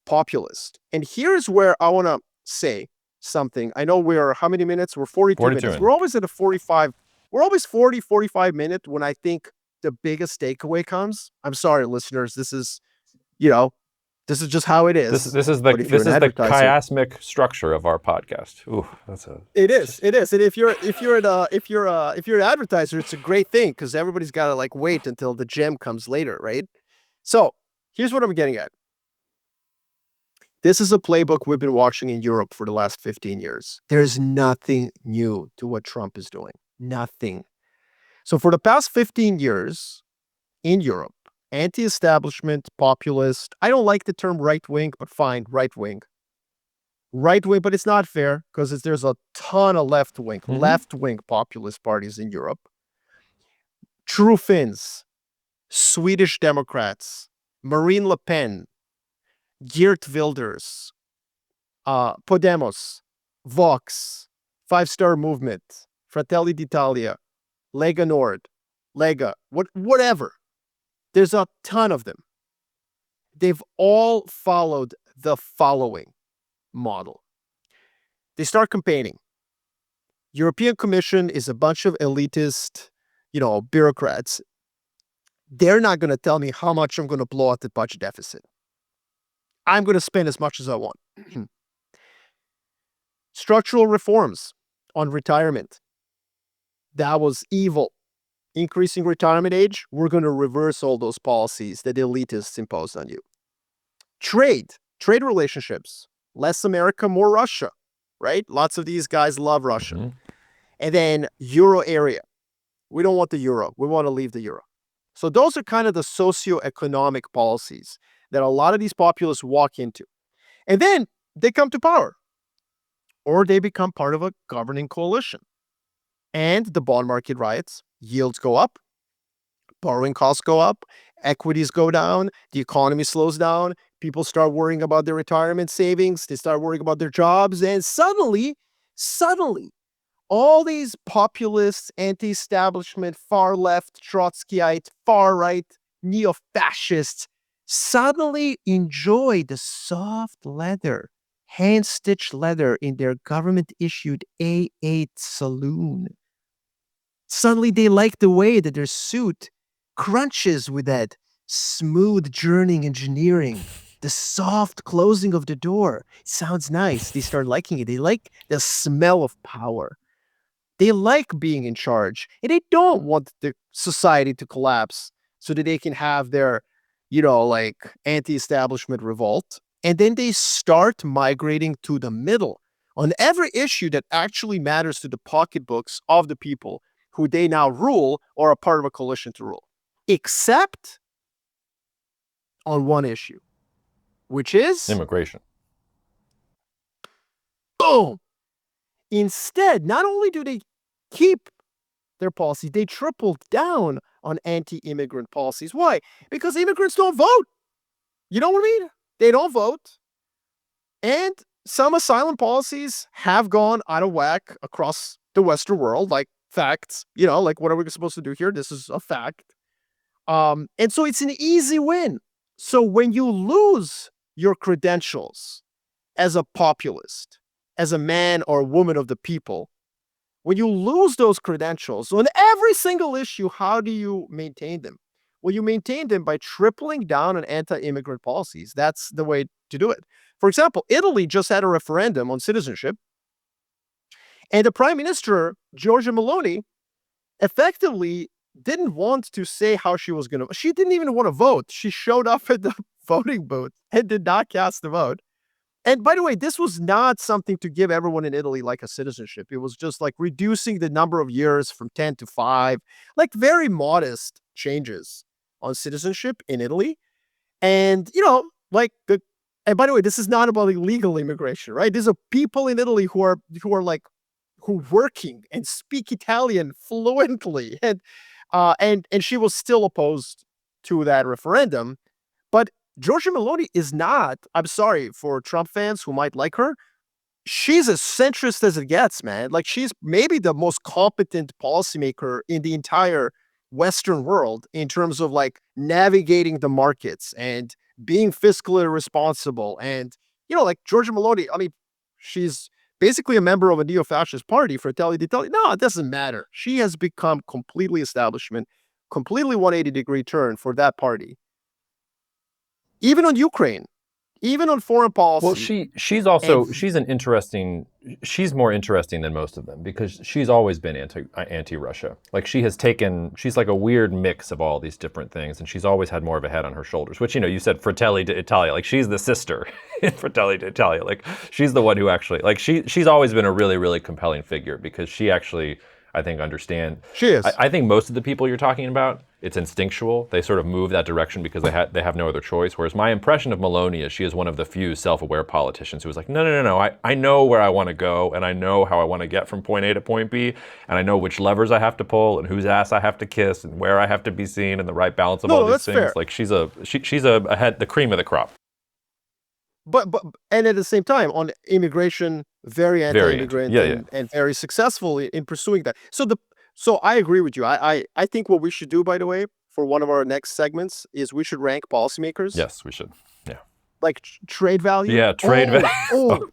populist. And here's where I want to say something. I know we're how many minutes? We're 42 minutes. We're always at a 45. We're always 40, 45 minutes when I think the biggest takeaway comes. I'm sorry, listeners. This is just how it is. This is the chiasmic structure of our podcast. Ooh, It is. And if you're an advertiser, it's a great thing, because everybody's got to like wait until the gem comes later, right? So here's what I'm getting at. This is a playbook we've been watching in Europe for the last 15 years. There's nothing new to what Trump is doing. Nothing. So for the past 15 years in Europe, anti-establishment, populist, I don't like the term right-wing, but fine, right-wing. Right-wing, but it's not fair, because there's a ton of left-wing populist parties in Europe. True Finns, Swedish Democrats, Marine Le Pen, Geert Wilders, Podemos, Vox, Five Star Movement, Fratelli d'Italia, Lega Nord, Lega, whatever. There's a ton of them. They've all followed the following model. They start campaigning. European Commission is a bunch of elitist, bureaucrats. They're not going to tell me how much I'm going to blow out the budget deficit. I'm going to spend as much as I want. Structural reforms on retirement. That was evil. increasing retirement age, we're going to reverse all those policies that elitists imposed on you. Trade relationships, less America, more Russia, right? Lots of these guys love Russia. Mm-hmm. And then Euro area. We don't want the euro. We want to leave the euro. So those are kind of the socioeconomic policies that a lot of these populists walk into. And then they come to power, or they become part of a governing coalition. And the bond market riots, yields go up, borrowing costs go up, equities go down, the economy slows down, people start worrying about their retirement savings, they start worrying about their jobs, and suddenly, all these populists, anti-establishment, far-left, Trotskyite, far-right, neo-fascists suddenly enjoy the soft leather, hand-stitched leather in their government-issued A8 saloon. Suddenly they like the way that their suit crunches with that smooth journeying engineering, the soft closing of the door. It sounds nice. They start liking it. They like the smell of power. They like being in charge, and they don't want the society to collapse so that they can have their, like anti-establishment revolt. And then they start migrating to the middle on every issue that actually matters to the pocketbooks of the people who they now rule or are part of a coalition to rule, except on one issue, which is Immigration. boom. Instead, not only do they keep their policy, they triple down on anti-immigrant policies. Why? Because immigrants don't vote. You know what I mean? They don't vote. And some asylum policies have gone out of whack across the Western world, like facts, like what are we supposed to do here? This is a fact. And so it's an easy win. So when you lose your credentials as a populist, as a man or woman of the people, when you lose those credentials on every single issue, how do you maintain them? Well, you maintain them by tripling down on anti-immigrant policies. That's the way to do it. For example, Italy just had a referendum on citizenship, and the prime minister, Giorgia Maloney, effectively didn't want to say how she was going to. She didn't even want to vote. She showed up at the voting booth and did not cast the vote. And by the way, this was not something to give everyone in Italy like a citizenship. It was just like reducing the number of years from 10 to 5, like very modest changes on citizenship in Italy. And, and by the way, this is not about illegal immigration, right? These are people in Italy who are working and speak Italian fluently. And she was still opposed to that referendum. But Giorgia Maloney is not, I'm sorry for Trump fans who might like her, she's as centrist as it gets, man. Like, she's maybe the most competent policymaker in the entire Western world in terms of like navigating the markets and being fiscally responsible. And, like Giorgia Maloney, I mean, she's basically a member of a neo-fascist party, Fratelli d'Italia. No, it doesn't matter. She has become completely establishment, completely 180-degree turn for that party. Even on Ukraine, even on foreign policy. Well, she's also she's more interesting than most of them because she's always been anti-Russia. Like she's like a weird mix of all these different things, and she's always had more of a head on her shoulders. Which you said Fratelli d'Italia, like she's the sister in Fratelli d'Italia. Like she's the one who actually she's always been a really really compelling figure because she actually, I think, understand. She is. I think most of the people you're talking about, it's instinctual. They sort of move that direction because they have no other choice. Whereas my impression of Maloney is she is one of the few self-aware politicians who is like, no. I know where I want to go, and I know how I want to get from point A to point B, and I know which levers I have to pull, and whose ass I have to kiss, and where I have to be seen, and the right balance of all these things. Fair. Like she's the cream of the crop. But and at the same time, on immigration, very anti-immigrant and very successful in pursuing that. So I agree with you. I think what we should do, by the way, for one of our next segments is we should rank policymakers. Yes, we should. Yeah. Like trade value. Yeah, trade value.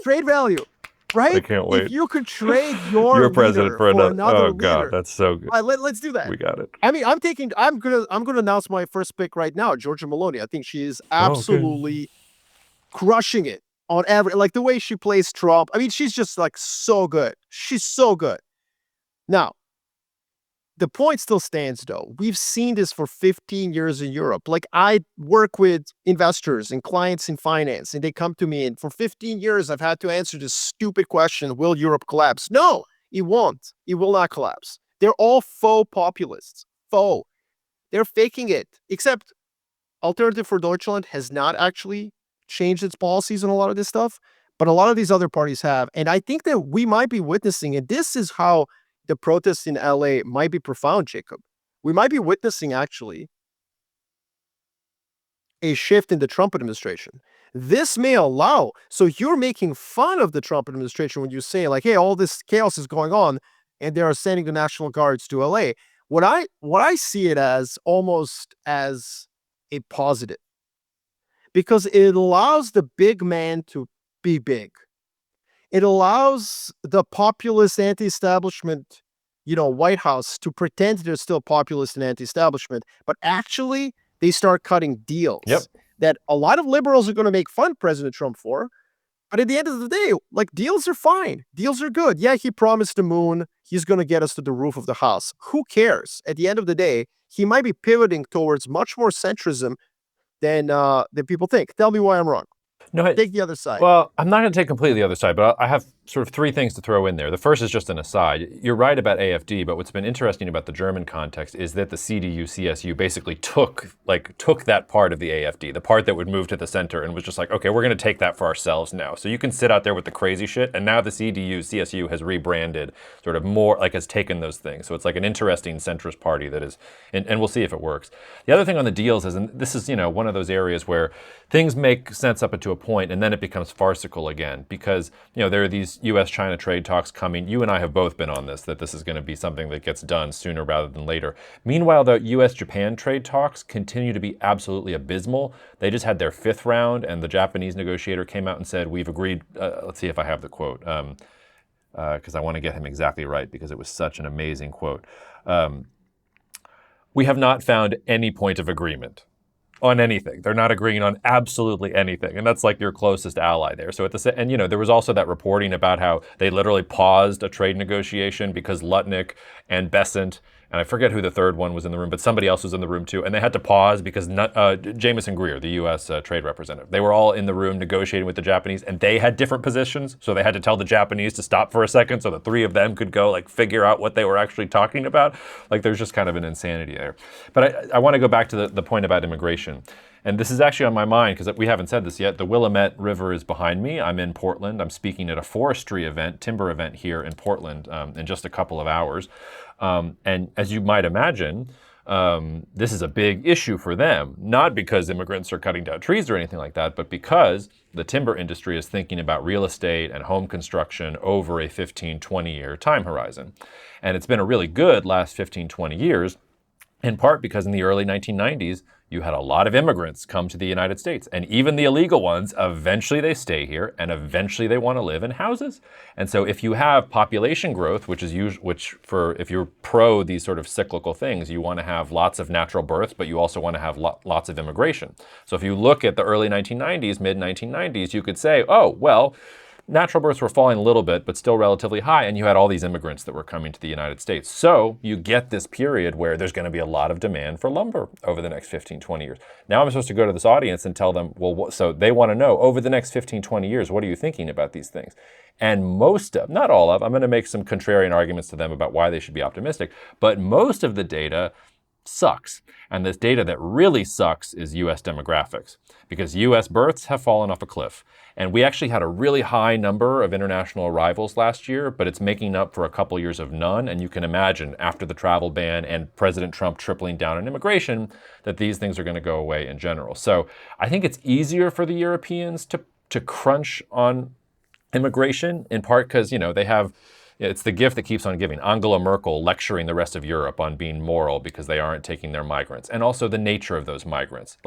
Trade value. Right? I can't wait. If you could trade your president for another leader, God, that's so good. Let's do that. We got it. I mean, I'm gonna announce my first pick right now, Giorgia Maloney. I think she is absolutely crushing it on like the way she plays Trump. I mean, she's just like so good. She's so good. Now, the point still stands, though. We've seen this for 15 years in Europe. Like, I work with investors and clients in finance, and they come to me, and for 15 years, I've had to answer this stupid question: will Europe collapse? No, it won't. It will not collapse. They're all faux populists. Faux. They're faking it. Except Alternative for Deutschland has not actually changed its policies on a lot of this stuff, but a lot of these other parties have. And I think that we might be witnessing, and this is how the protests in LA might be profound, Jacob. We might be witnessing actually a shift in the Trump administration. This may allow, so you're making fun of the Trump administration when you say, like, hey, all this chaos is going on and they are sending the National Guards to LA. What I see it as almost as a positive, because it allows the big man to be big. It allows the populist anti-establishment, White House, to pretend they're still populist and anti-establishment, but actually they start cutting deals Yep. that a lot of liberals are going to make fun of President Trump for. But at the end of the day, like, deals are fine. Deals are good. Yeah, he promised the moon. He's going to get us to the roof of the house. Who cares? At the end of the day, he might be pivoting towards much more centrism than people think. Tell me why I'm wrong. No, Take the other side. Well, I'm not going to take completely the other side, but I have sort of three things to throw in there. The first is just an aside. You're right about AfD, but what's been interesting about the German context is that the CDU, CSU basically took that part of the AfD, the part that would move to the center, and was just like, okay, we're going to take that for ourselves now. So you can sit out there with the crazy shit, and now the CDU, CSU has rebranded sort of more, like, has taken those things. So it's like an interesting centrist party that is, and we'll see if it works. The other thing on the deals is, and this is, one of those areas where things make sense up to a point, and then it becomes farcical again, because, there are these U.S.-China trade talks coming. You and I have both been on this, that this is going to be something that gets done sooner rather than later. Meanwhile, the U.S.-Japan trade talks continue to be absolutely abysmal. They just had their fifth round, and the Japanese negotiator came out and said, we've agreed, let's see if I have the quote, because I want to get him exactly right, because it was such an amazing quote. We have not found any point of agreement on anything. They're not agreeing on absolutely anything. And that's like your closest ally there. So and there was also that reporting about how they literally paused a trade negotiation because Lutnick and Bessent, and I forget who the third one was in the room, but somebody else was in the room too. And they had to pause because Jamison Greer, the U.S. Trade representative, they were all in the room negotiating with the Japanese, and they had different positions. So they had to tell the Japanese to stop for a second so the three of them could go figure out what they were actually talking about. There's just kind of an insanity there. But I want to go back to the point about immigration. And this is actually on my mind because we haven't said this yet. The Willamette River is behind me. I'm in Portland. I'm speaking at a forestry event, timber event here in Portland in just a couple of hours. And as you might imagine, this is a big issue for them, not because immigrants are cutting down trees or anything like that, but because the timber industry is thinking about real estate and home construction over a 15, 20-year time horizon. And it's been a really good last 15, 20 years, in part because in the early 1990s, you had a lot of immigrants come to the United States. And even the illegal ones, eventually they stay here and eventually they want to live in houses. And so if you have population growth, if you're pro these sort of cyclical things, you want to have lots of natural births, but you also want to have lots of immigration. So if you look at the early 1990s, mid 1990s, you could say, oh, well, natural births were falling a little bit, but still relatively high, and you had all these immigrants that were coming to the United States. So you get this period where there's going to be a lot of demand for lumber over the next 15, 20 years. Now I'm supposed to go to this audience and tell them, well, so they want to know, over the next 15, 20 years, what are you thinking about these things? And not all of, I'm going to make some contrarian arguments to them about why they should be optimistic, but most of the data sucks. And this data that really sucks is US demographics, because US births have fallen off a cliff. And we actually had a really high number of international arrivals last year, but it's making up for a couple years of none. And you can imagine after the travel ban and President Trump tripling down on immigration, that these things are going to go away in general. So I think it's easier for the Europeans to crunch on immigration, in part because, they have, it's the gift that keeps on giving. Angela Merkel lecturing the rest of Europe on being moral because they aren't taking their migrants. And also the nature of those migrants.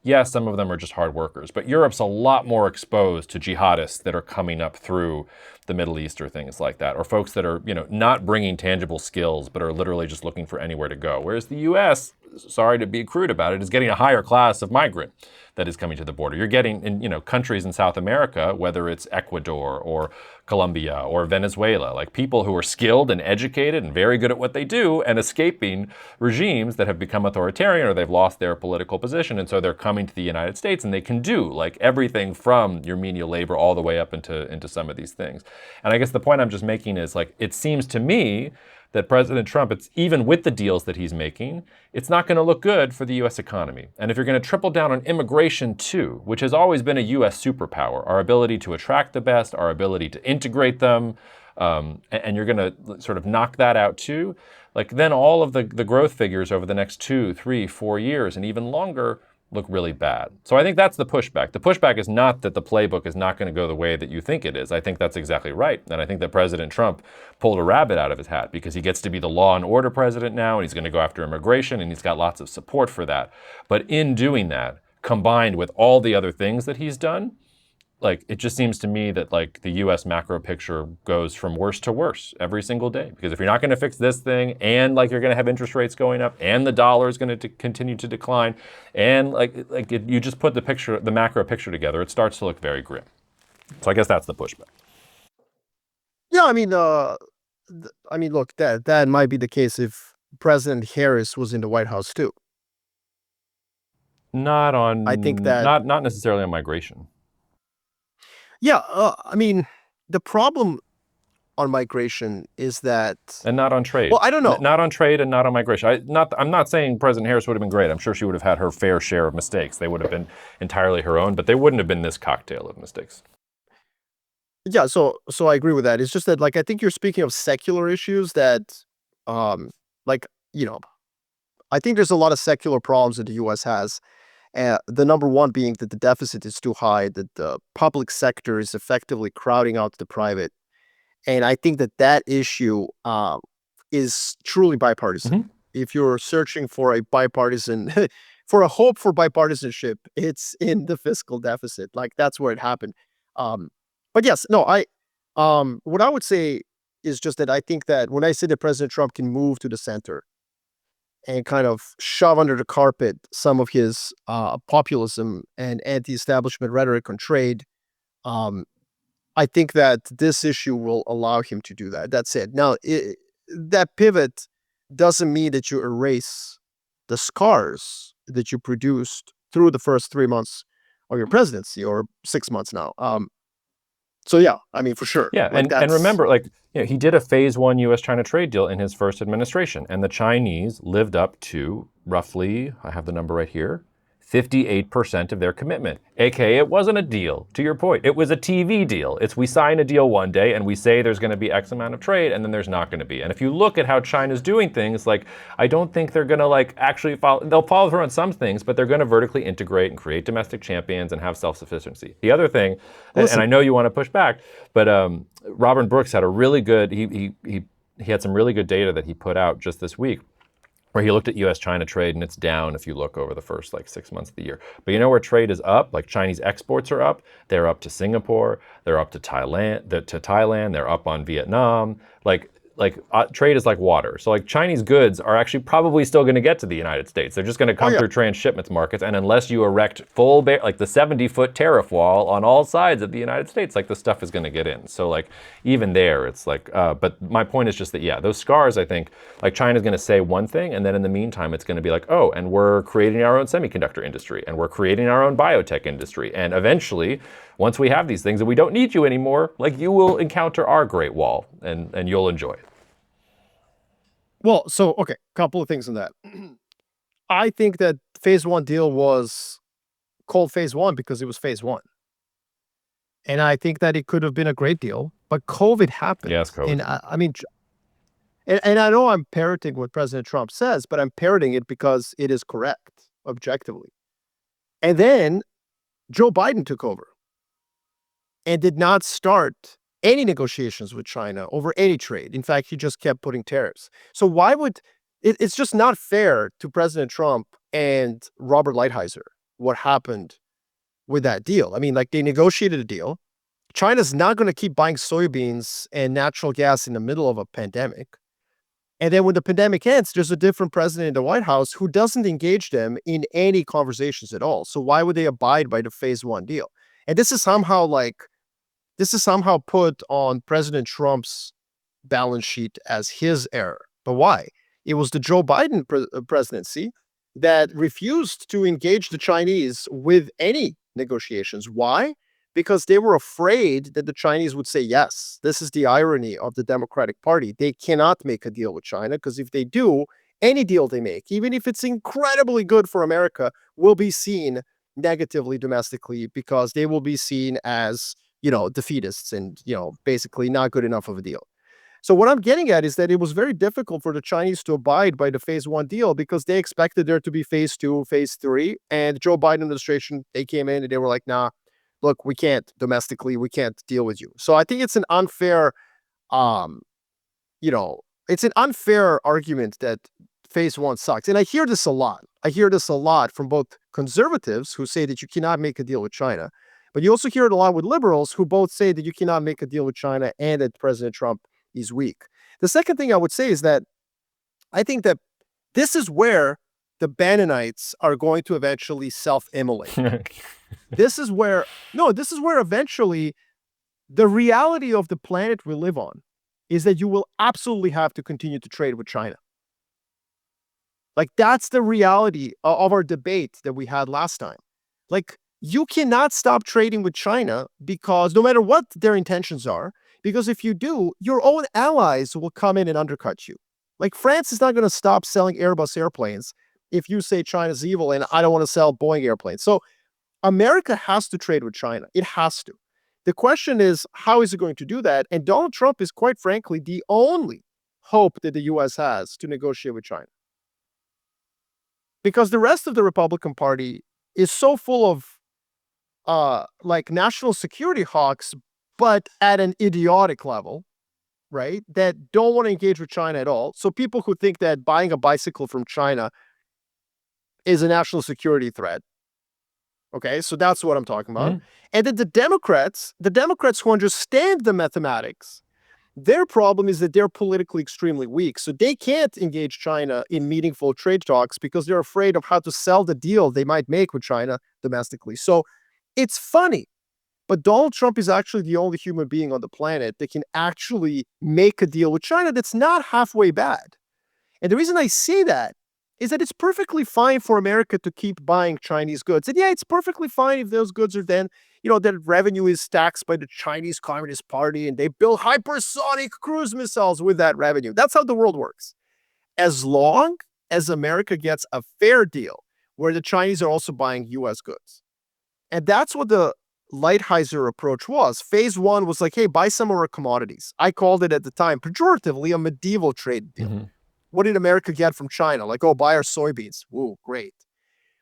Yes, some of them are just hard workers, but Europe's a lot more exposed to jihadists that are coming up through, the Middle East or things like that, or folks that are, not bringing tangible skills, but are literally just looking for anywhere to go. Whereas the U.S., sorry to be crude about it, is getting a higher class of migrant that is coming to the border. You're getting in, countries in South America, whether it's Ecuador or Colombia or Venezuela, like people who are skilled and educated and very good at what they do and escaping regimes that have become authoritarian or they've lost their political position. And so they're coming to the United States and they can do like everything from your menial labor all the way up into some of these things. And I guess the point I'm just making is like, it seems to me that President Trump, it's even with the deals that he's making, it's not going to look good for the U.S. economy. And if you're going to triple down on immigration too, which has always been a U.S. superpower, our ability to attract the best, our ability to integrate them, and you're going to sort of knock that out too, like then all of the growth figures over the next 2, 3, 4 years and even longer look really bad. So I think that's the pushback. The pushback is not that the playbook is not going to go the way that you think it is. I think that's exactly right. And I think that President Trump pulled a rabbit out of his hat because he gets to be the law and order president now, and he's going to go after immigration, and he's got lots of support for that. But in doing that, combined with all the other things that he's done, like it just seems to me that like the US macro picture goes from worse to worse every single day. Because if you're not going to fix this thing and like you're going to have interest rates going up and the dollar is going to continue to decline and you just put the macro picture together, it starts to look very grim. So I guess that's the pushback. Yeah, look, that might be the case if President Harris was in the White House too. I think that not necessarily on migration. Yeah, the problem on migration is that, and not on trade. Well, I don't know. Not on trade and not on migration. I'm not saying President Harris would have been great. I'm sure she would have had her fair share of mistakes. They would have been entirely her own, but they wouldn't have been this cocktail of mistakes. Yeah, so I agree with that. It's just that, like, I think you're speaking of secular issues that, I think there's a lot of secular problems that the U.S. has. The number one being that the deficit is too high, that the public sector is effectively crowding out the private. And I think that issue is truly bipartisan. Mm-hmm. If you're searching for a bipartisan, for a hope for bipartisanship, it's in the fiscal deficit. Like that's where it happened. But yes, no, what I would say is just that I think that when I say that President Trump can move to the center and kind of shove under the carpet some of his populism and anti-establishment rhetoric on trade, I think that this issue will allow him to do that. That's it. Now, that pivot doesn't mean that you erase the scars that you produced through the first 3 months of your presidency, or 6 months now. So yeah, for sure. Yeah, like and remember, he did a phase 1 U.S.-China trade deal in his first administration, and the Chinese lived up to roughly, I have the number right here, 58% of their commitment. AKA, it wasn't a deal, to your point. It was a TV deal. We sign a deal one day and we say there's going to be X amount of trade, and then there's not going to be. And if you look at how China's doing things, I don't think they're going to actually follow. They'll follow through on some things, but they're going to vertically integrate and create domestic champions and have self-sufficiency. The other thing, and I know you want to push back, but Robert Brooks had a really good, he had some really good data that he put out just this week, where he looked at U.S.-China trade, and it's down if you look over the first 6 months of the year. But you know where trade is up? Chinese exports are up. They're up to Singapore. They're up to Thailand. They're up on Vietnam. Trade is like water. So Chinese goods are actually probably still going to get to the United States. They're just going to come through transshipment markets. And unless you erect full, the 70-foot tariff wall on all sides of the United States, the stuff is going to get in. So even there, it's but my point is just that, those scars, I think, China's going to say one thing. And then in the meantime, it's going to be and we're creating our own semiconductor industry, and we're creating our own biotech industry. And eventually, once we have these things and we don't need you anymore, you will encounter our Great Wall and you'll enjoy it. Well, so, okay, couple of things on that. I think that phase 1 deal was called phase 1 because it was phase 1. And I think that it could have been a great deal, but COVID happened. Yes, COVID. And and I know I'm parroting what President Trump says, but I'm parroting it because it is correct, objectively. And then Joe Biden took over and did not start any negotiations with China over any trade. In fact, he just kept putting tariffs. So why would it's just not fair to President Trump and Robert Lighthizer what happened with that deal. They negotiated a deal. China's not going to keep buying soybeans and natural gas in the middle of a pandemic. And then when the pandemic ends, there's a different president in the White House who doesn't engage them in any conversations at all. So why would they abide by the phase one deal? And this is somehow put on President Trump's balance sheet as his error. But why? It was the Joe Biden presidency that refused to engage the Chinese with any negotiations. Why? Because they were afraid that the Chinese would say yes. This is the irony of the Democratic Party. They cannot make a deal with China because if they do, any deal they make, even if it's incredibly good for America, will be seen negatively domestically because they will be seen as, defeatists and, basically not good enough of a deal. So what I'm getting at is that it was very difficult for the Chinese to abide by the phase one deal because they expected there to be phase two, phase three, and Joe Biden administration, they came in and they were like, nah, look, we can't domestically, we can't deal with you. So I think it's an unfair, it's an unfair argument that phase one sucks. And I hear this a lot. I hear this a lot from both conservatives who say that you cannot make a deal with China, but you also hear it a lot with liberals who both say that you cannot make a deal with China and that President Trump is weak. The second thing I would say is that I think that this is where the Bannonites are going to eventually self-immolate. This is where eventually the reality of the planet we live on is that you will absolutely have to continue to trade with China. Like, that's the reality of our debate that we had last time. Like, you cannot stop trading with China because no matter what their intentions are, because if you do, your own allies will come in and undercut you. Like, France is not going to stop selling Airbus airplanes if you say China's evil and I don't want to sell Boeing airplanes. So America has to trade with China. It has to. The question is, how is it going to do that? And Donald Trump is, quite frankly, the only hope that the U.S. has to negotiate with China. Because the rest of the Republican Party is so full of national security hawks, but at an idiotic level, right? That don't want to engage with China at all. So people who think that buying a bicycle from China is a national security threat. Okay, so that's what I'm talking about. Mm-hmm. And then the Democrats who understand the mathematics, their problem is that they're politically extremely weak. So they can't engage China in meaningful trade talks because they're afraid of how to sell the deal they might make with China domestically. So it's funny, but Donald Trump is actually the only human being on the planet that can actually make a deal with China that's not halfway bad. And the reason I say that is that it's perfectly fine for America to keep buying Chinese goods. And yeah, it's perfectly fine if those goods are then, that revenue is taxed by the Chinese Communist Party and they build hypersonic cruise missiles with that revenue. That's how the world works. As long as America gets a fair deal where the Chinese are also buying US goods. And that's what the Lighthizer approach was. Phase one was like, hey, buy some of our commodities. I called it at the time pejoratively a medieval trade deal. Mm-hmm. What did America get from China? Like, oh, buy our soybeans. Woo, great.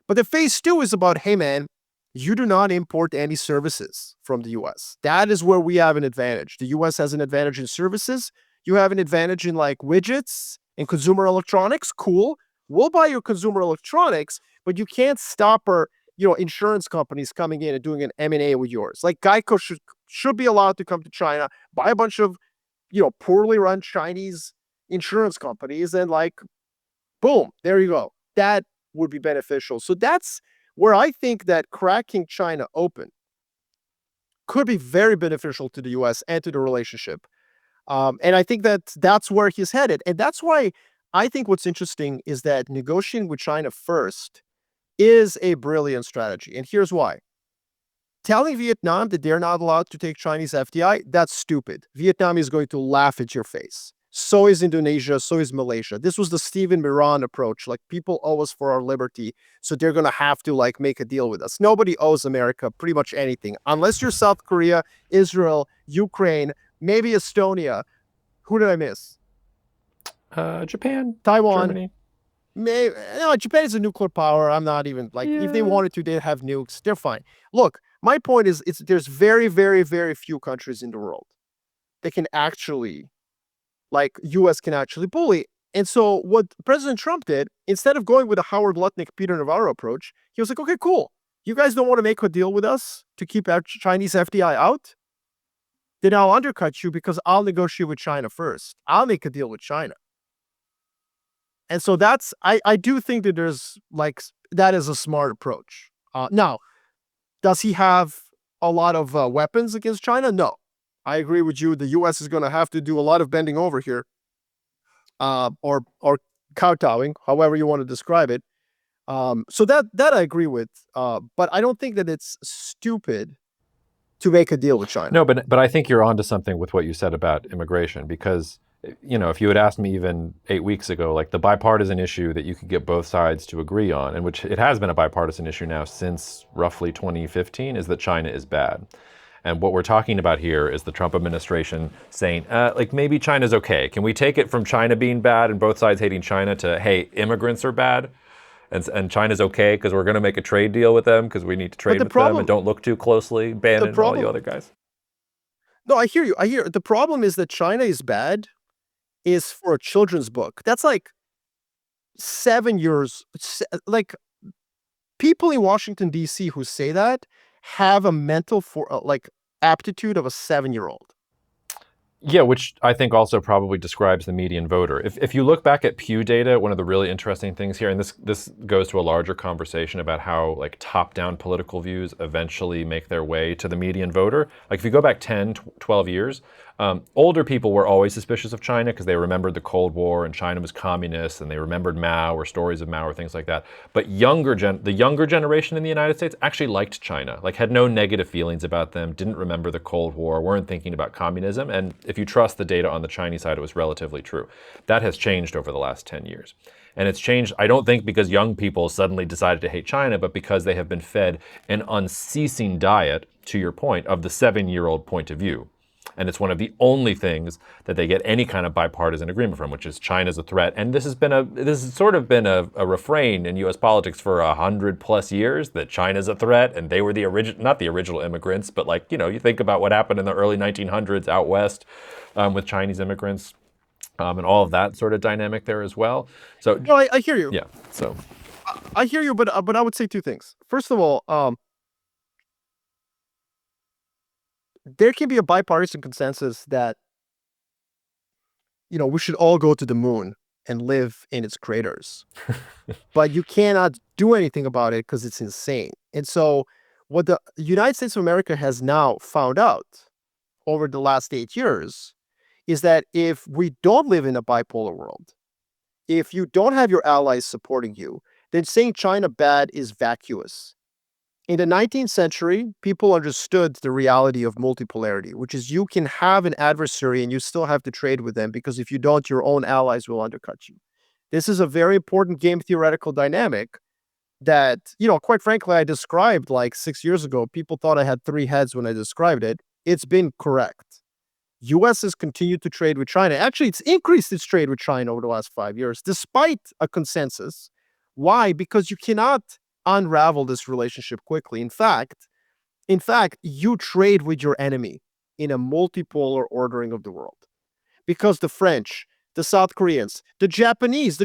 But the phase two is about, hey, man, you do not import any services from the US. That is where we have an advantage. The US has an advantage in services. You have an advantage in widgets and consumer electronics. Cool. We'll buy your consumer electronics, but you can't stop our, insurance companies coming in and doing an M&A with yours. Like Geico should be allowed to come to China, buy a bunch of, poorly run Chinese insurance companies and boom, there you go. That would be beneficial. So that's where I think that cracking China open could be very beneficial to the US and to the relationship. And I think that's where he's headed. And that's why I think what's interesting is that negotiating with China first is a brilliant strategy. And here's why. Telling Vietnam that they're not allowed to take Chinese FDI, that's stupid. Vietnam is going to laugh at your face. So is Indonesia, so is Malaysia. This was the Stephen Miran approach. People owe us for our liberty, so they're going to have to make a deal with us. Nobody owes America pretty much anything. Unless you're South Korea, Israel, Ukraine, maybe Estonia. Who did I miss? Japan, Taiwan. Germany. Japan is a nuclear power. I'm not even if they wanted to, they'd have nukes. They're fine. Look, my point is, there's very, very, very few countries in the world that can actually, U.S. can actually bully. And so what President Trump did, instead of going with a Howard Lutnick, Peter Navarro approach, he was like, okay, cool. You guys don't want to make a deal with us to keep our Chinese FDI out? then I'll undercut you because I'll negotiate with China first. I'll make a deal with China. And so I do think that there's like, that is a smart approach. Now, does he have a lot of weapons against China? No. I agree with you. The US is going to have to do a lot of bending over here, or kowtowing, however you want to describe it. So that I agree with. But I don't think that it's stupid to make a deal with China. No, but I think you're onto something with what you said about immigration, because if you had asked me even 8 weeks ago, like the bipartisan issue that you could get both sides to agree on, and which it has been a bipartisan issue now since roughly 2015, is that China is bad. And what we're talking about here is the Trump administration saying, like, maybe China's okay. Can we take it from China being bad and both sides hating China to, hey, immigrants are bad? And China's okay because we're going to make a trade deal with them because we need to trade with them and don't look too closely, Bannon and all you other guys. No, I hear you. The problem is that China is bad is for a children's book. That's like 7 years. Like, people in Washington, D.C. who say that have a mental aptitude of a 7-year-old. Yeah, which I think also probably describes the median voter. If you look back at Pew data, one of the really interesting things here, and this goes to a larger conversation about how like top-down political views eventually make their way to the median voter. Like if you go back 10, 12 years, older people were always suspicious of China because they remembered the Cold War and China was communist, and they remembered Mao or stories of Mao or things like that. But the younger generation in the United States actually liked China, like had no negative feelings about them, didn't remember the Cold War, weren't thinking about communism. And if you trust the data on the Chinese side, it was relatively true. That has changed over the last 10 years. And it's changed, I don't think because young people suddenly decided to hate China, but because they have been fed an unceasing diet, to your point, of the 7-year-old point of view. And it's one of the only things that they get any kind of bipartisan agreement from, which is China's a threat. And this has sort of been a refrain in U.S. politics for 100+ years, that China's a threat, and they were the original, not the original immigrants, but like, you think about what happened in the early 1900s out west with Chinese immigrants, and all of that sort of dynamic there as well. So no, I hear you. Yeah. So I hear you, but I would say two things. First of all, there can be a bipartisan consensus that, we should all go to the moon and live in its craters. But you cannot do anything about it because it's insane. And so what the United States of America has now found out over the last 8 years is that if we don't live in a bipolar world, if you don't have your allies supporting you, then saying China bad is vacuous. In the 19th century, people understood the reality of multipolarity, which is you can have an adversary and you still have to trade with them, because if you don't, your own allies will undercut you. This is a very important game theoretical dynamic that, quite frankly, I described like 6 years ago. People thought I had 3 heads when I described it. It's been correct. U.S. has continued to trade with China. Actually, it's increased its trade with China over the last 5 years, despite a consensus. Why? Because you cannot unravel this relationship quickly. In fact, you trade with your enemy in a multipolar ordering of the world. Because the French, the South Koreans, the Japanese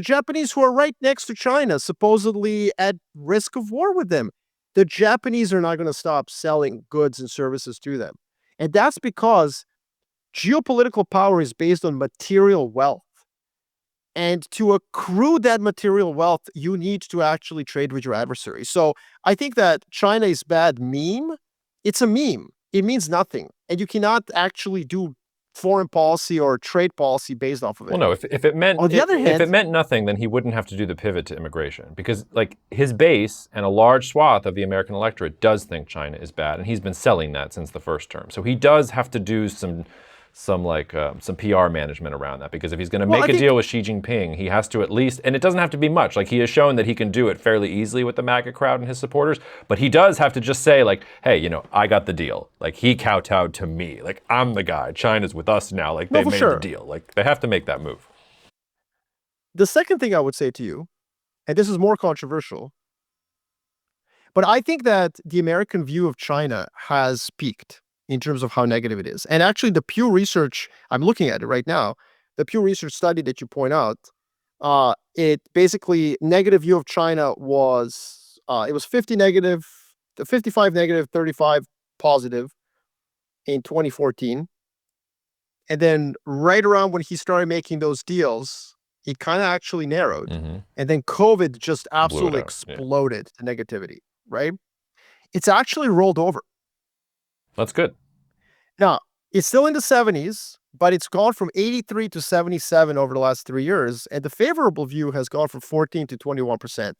who are right next to China, supposedly at risk of war with them, the Japanese are not going to stop selling goods and services to them. And that's because geopolitical power is based on material wealth. And to accrue that material wealth, you need to actually trade with your adversary. So I think that China is bad meme. It's a meme. It means nothing. And you cannot actually do foreign policy or trade policy based off of it. Well, no, if it meant, on the other hand, if it meant nothing, then he wouldn't have to do the pivot to immigration, because like his base and a large swath of the American electorate does think China is bad, and he's been selling that since the first term. So he does have to do some PR management around that, because if he's going to make a deal with Xi Jinping, he has to at least, and it doesn't have to be much, like he has shown that he can do it fairly easily with the MAGA crowd and his supporters, but he does have to just say like, hey, I got the deal. Like he kowtowed to me. Like I'm the guy. China's with us now. Like they made the deal. Like they have to make that move. The second thing I would say to you, and this is more controversial, but I think that the American view of China has peaked in terms of how negative it is. And actually the Pew Research, I'm looking at it right now, the Pew Research study that you point out, it basically, negative view of China was, it was 50 negative, 55 negative, 35 positive in 2014. And then right around when he started making those deals, it kind of actually narrowed. Mm-hmm. And then COVID just Blew it absolutely out. Yeah. exploded the negativity, right? It's actually rolled over. That's good. Now, it's still in the 70s, but it's gone from 83 to 77 over the last 3 years. And the favorable view has gone from 14 to 21%.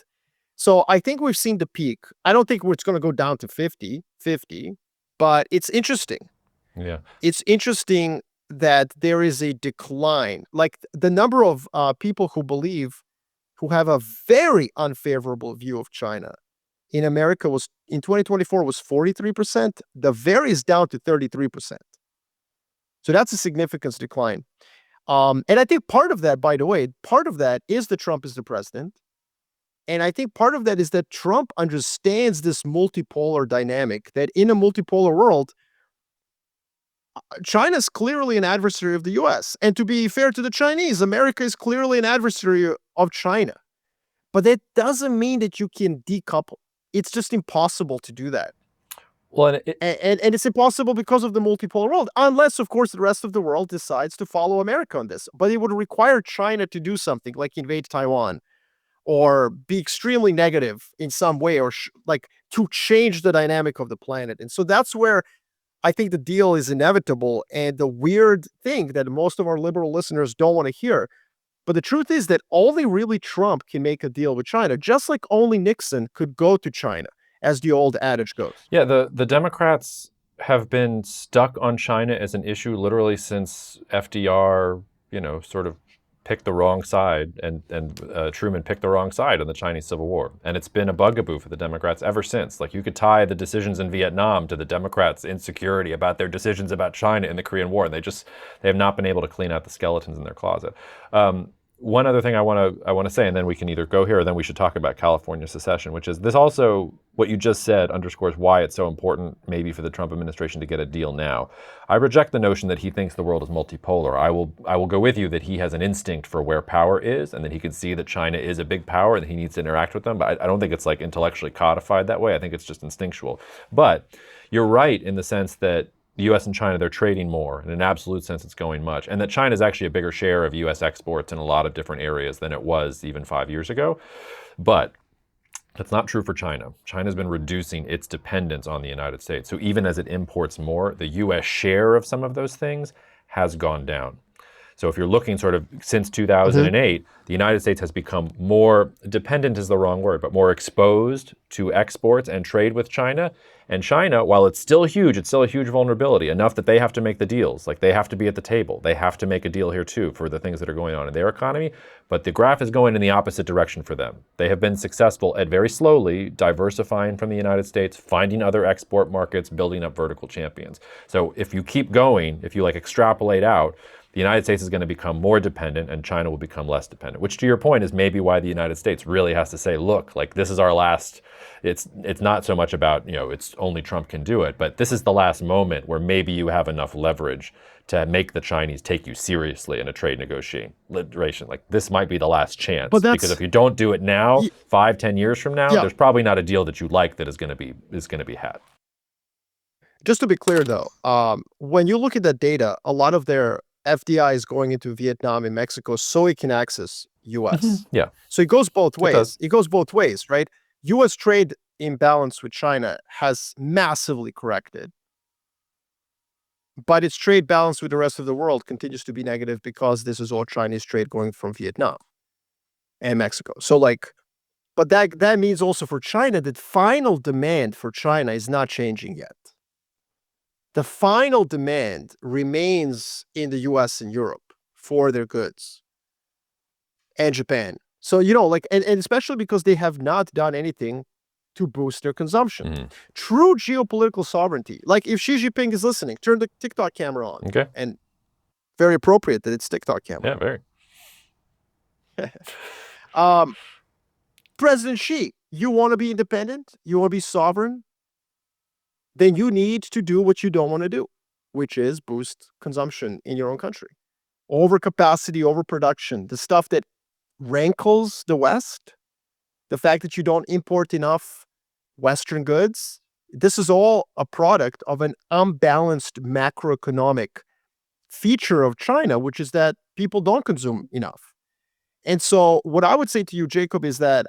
So I think we've seen the peak. I don't think it's going to go down to 50, but it's interesting. Yeah. It's interesting that there is a decline. Like the number of people who have a very unfavorable view of China in America was in 2024 was 43%. The very is down to 33%. So that's a significant decline. And I think part of that, by the way, part of that is that Trump is the president. And I think part of that is that Trump understands this multipolar dynamic, that in a multipolar world, China is clearly an adversary of the US. And to be fair to the Chinese, America is clearly an adversary of China. But that doesn't mean that you can decouple. It's just impossible to do that. Well, and it's impossible because of the multipolar world, unless, of course, the rest of the world decides to follow America on this. But it would require China to do something like invade Taiwan or be extremely negative in some way or like to change the dynamic of the planet. And so that's where I think the deal is inevitable. And the weird thing that most of our liberal listeners don't want to hear, but the truth is that only really Trump can make a deal with China, just like only Nixon could go to China, as the old adage goes. Yeah, the Democrats have been stuck on China as an issue literally since FDR, sort of picked the wrong side, and Truman picked the wrong side in the Chinese Civil War. And it's been a bugaboo for the Democrats ever since. Like, you could tie the decisions in Vietnam to the Democrats' insecurity about their decisions about China in the Korean War. And they have not been able to clean out the skeletons in their closet. One other thing I want to say, and then we can either go here or then we should talk about California secession, which is this also, what you just said underscores why it's so important maybe for the Trump administration to get a deal now. I reject the notion that he thinks the world is multipolar. I will go with you that he has an instinct for where power is and that he can see that China is a big power and that he needs to interact with them. But I don't think it's like intellectually codified that way. I think it's just instinctual. But you're right in the sense that the U.S. and China, they're trading more. In an absolute sense, it's going much. And that China is actually a bigger share of U.S. exports in a lot of different areas than it was even 5 years ago. But that's not true for China. China's been reducing its dependence on the United States. So even as it imports more, the U.S. share of some of those things has gone down. So if you're looking sort of since 2008, the United States has become more, dependent is the wrong word, but more exposed to exports and trade with China. And China, while it's still a huge vulnerability, enough that they have to make the deals. Like, they have to be at the table. They have to make a deal here too for the things that are going on in their economy. But the graph is going in the opposite direction for them. They have been successful at very slowly diversifying from the United States, finding other export markets, building up vertical champions. So if you keep going, if you extrapolate out, the United States is going to become more dependent and China will become less dependent, which to your point is maybe why the United States really has to say, look, this is our last, it's not so much about, it's only Trump can do it, but this is the last moment where maybe you have enough leverage to make the Chinese take you seriously in a trade negotiation. This might be the last chance, because if you don't do it now, 5-10 years from now, there's probably not a deal that you like that is going to be had. Just to be clear though, when you look at that data, a lot of their FDI is going into Vietnam and Mexico so it can access US. Yeah. So it goes both ways. It goes both ways, right? US trade imbalance with China has massively corrected. But its trade balance with the rest of the world continues to be negative because this is all Chinese trade going from Vietnam and Mexico. So but that means also for China that final demand for China is not changing yet. The final demand remains in the US and Europe for their goods and Japan. So, and especially because they have not done anything to boost their consumption. Mm-hmm. True geopolitical sovereignty, like if Xi Jinping is listening, turn the TikTok camera on. Okay. And very appropriate that it's TikTok camera. Yeah, very. President Xi, you want to be independent? You want to be sovereign? Then you need to do what you don't want to do, which is boost consumption in your own country. Overcapacity, overproduction, the stuff that rankles the West, the fact that you don't import enough Western goods, this is all a product of an unbalanced macroeconomic feature of China, which is that people don't consume enough. And so, what I would say to you, Jacob, is that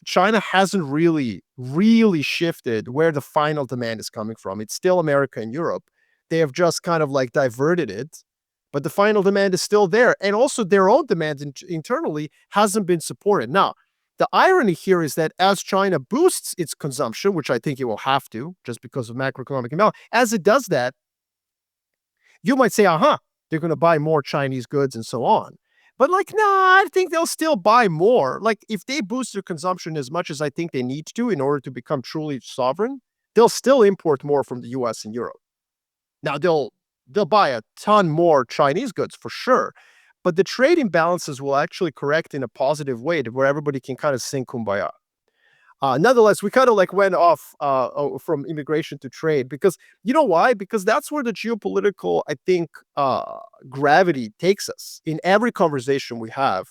China hasn't really shifted where the final demand is coming from. It's still America and Europe. They have just kind of like diverted it, but the final demand is still there. And also, their own demand internally hasn't been supported. Now, the irony here is that as China boosts its consumption, which I think it will have to, just because of macroeconomic imbalance, as it does that, you might say, they're going to buy more Chinese goods and so on. But like, nah, I think they'll still buy more. Like, if they boost their consumption as much as I think they need to in order to become truly sovereign, they'll still import more from the US and Europe. Now, they'll buy a ton more Chinese goods for sure. But the trade imbalances will actually correct in a positive way to where everybody can kind of sing kumbaya. Nonetheless, we kind of like went off from immigration to trade because you know why? Because that's where the geopolitical, I think, gravity takes us. In every conversation we have,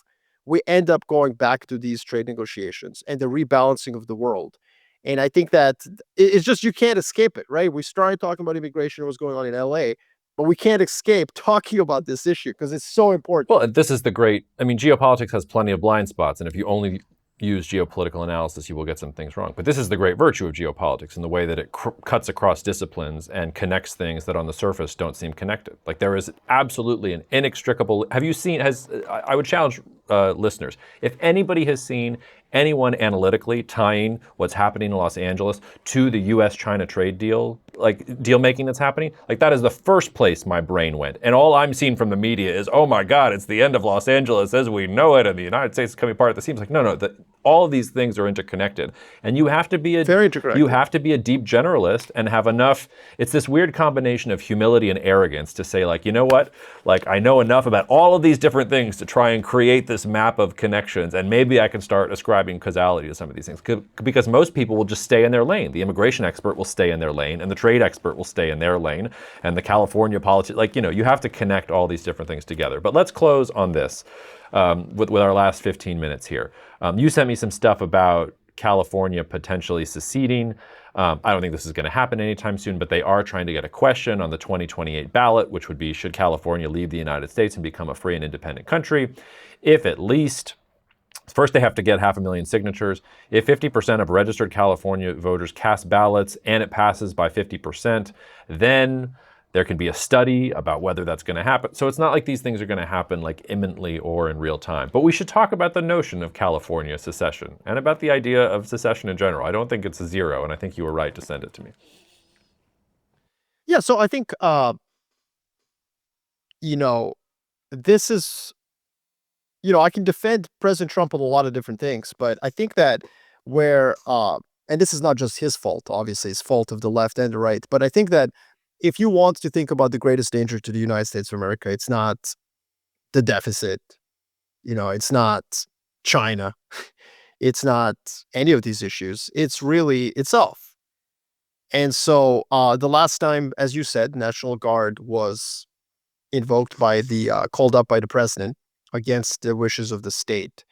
we end up going back to these trade negotiations and the rebalancing of the world. And I think that it's just you can't escape it, right? We started talking about immigration, what's going on in LA, but we can't escape talking about this issue because it's so important. Well, this is the great, I mean, geopolitics has plenty of blind spots. And if you only use geopolitical analysis, you will get some things wrong. But this is the great virtue of geopolitics in the way that it cuts across disciplines and connects things that on the surface don't seem connected. Like there is absolutely an inextricable, have you seen, I would challenge listeners, if anybody has seen anyone analytically tying what's happening in Los Angeles to the US-China trade deal, like deal making that's happening, like that is the first place my brain went. And all I'm seeing from the media is, oh my God, it's the end of Los Angeles as we know it, and the United States is coming apart at the seams. Like, no, all of these things are interconnected. And you have to be a very interconnected. You have to be a deep generalist and have enough, it's this weird combination of humility and arrogance to say, like, you know what? Like, I know enough about all of these different things to try and create this map of connections, and maybe I can start ascribing causality to some of these things. Because most people will just stay in their lane. The immigration expert will stay in their lane, and the trade expert will stay in their lane, and the California politics, like, you have to connect all these different things together. But let's close on this with our last 15 minutes here. You sent me some stuff about California potentially seceding. I don't think this is going to happen anytime soon, but they are trying to get a question on the 2028 ballot, which would be, should California leave the United States and become a free and independent country? If at least, first they have to get 500,000 signatures. If 50% of registered California voters cast ballots and it passes by 50%, then there can be a study about whether that's going to happen. So it's not like these things are going to happen like imminently or in real time. But we should talk about the notion of California secession and about the idea of secession in general. I don't think it's a zero, and I think you were right to send it to me. Yeah, so I think, this is, I can defend President Trump on a lot of different things, but I think that where, and this is not just his fault, obviously, it's fault of the left and the right, but I think that if you want to think about the greatest danger to the United States of America, it's not the deficit, it's not China, it's not any of these issues, it's really itself. And so the last time, as you said, National Guard was invoked called up by the president against the wishes of the state,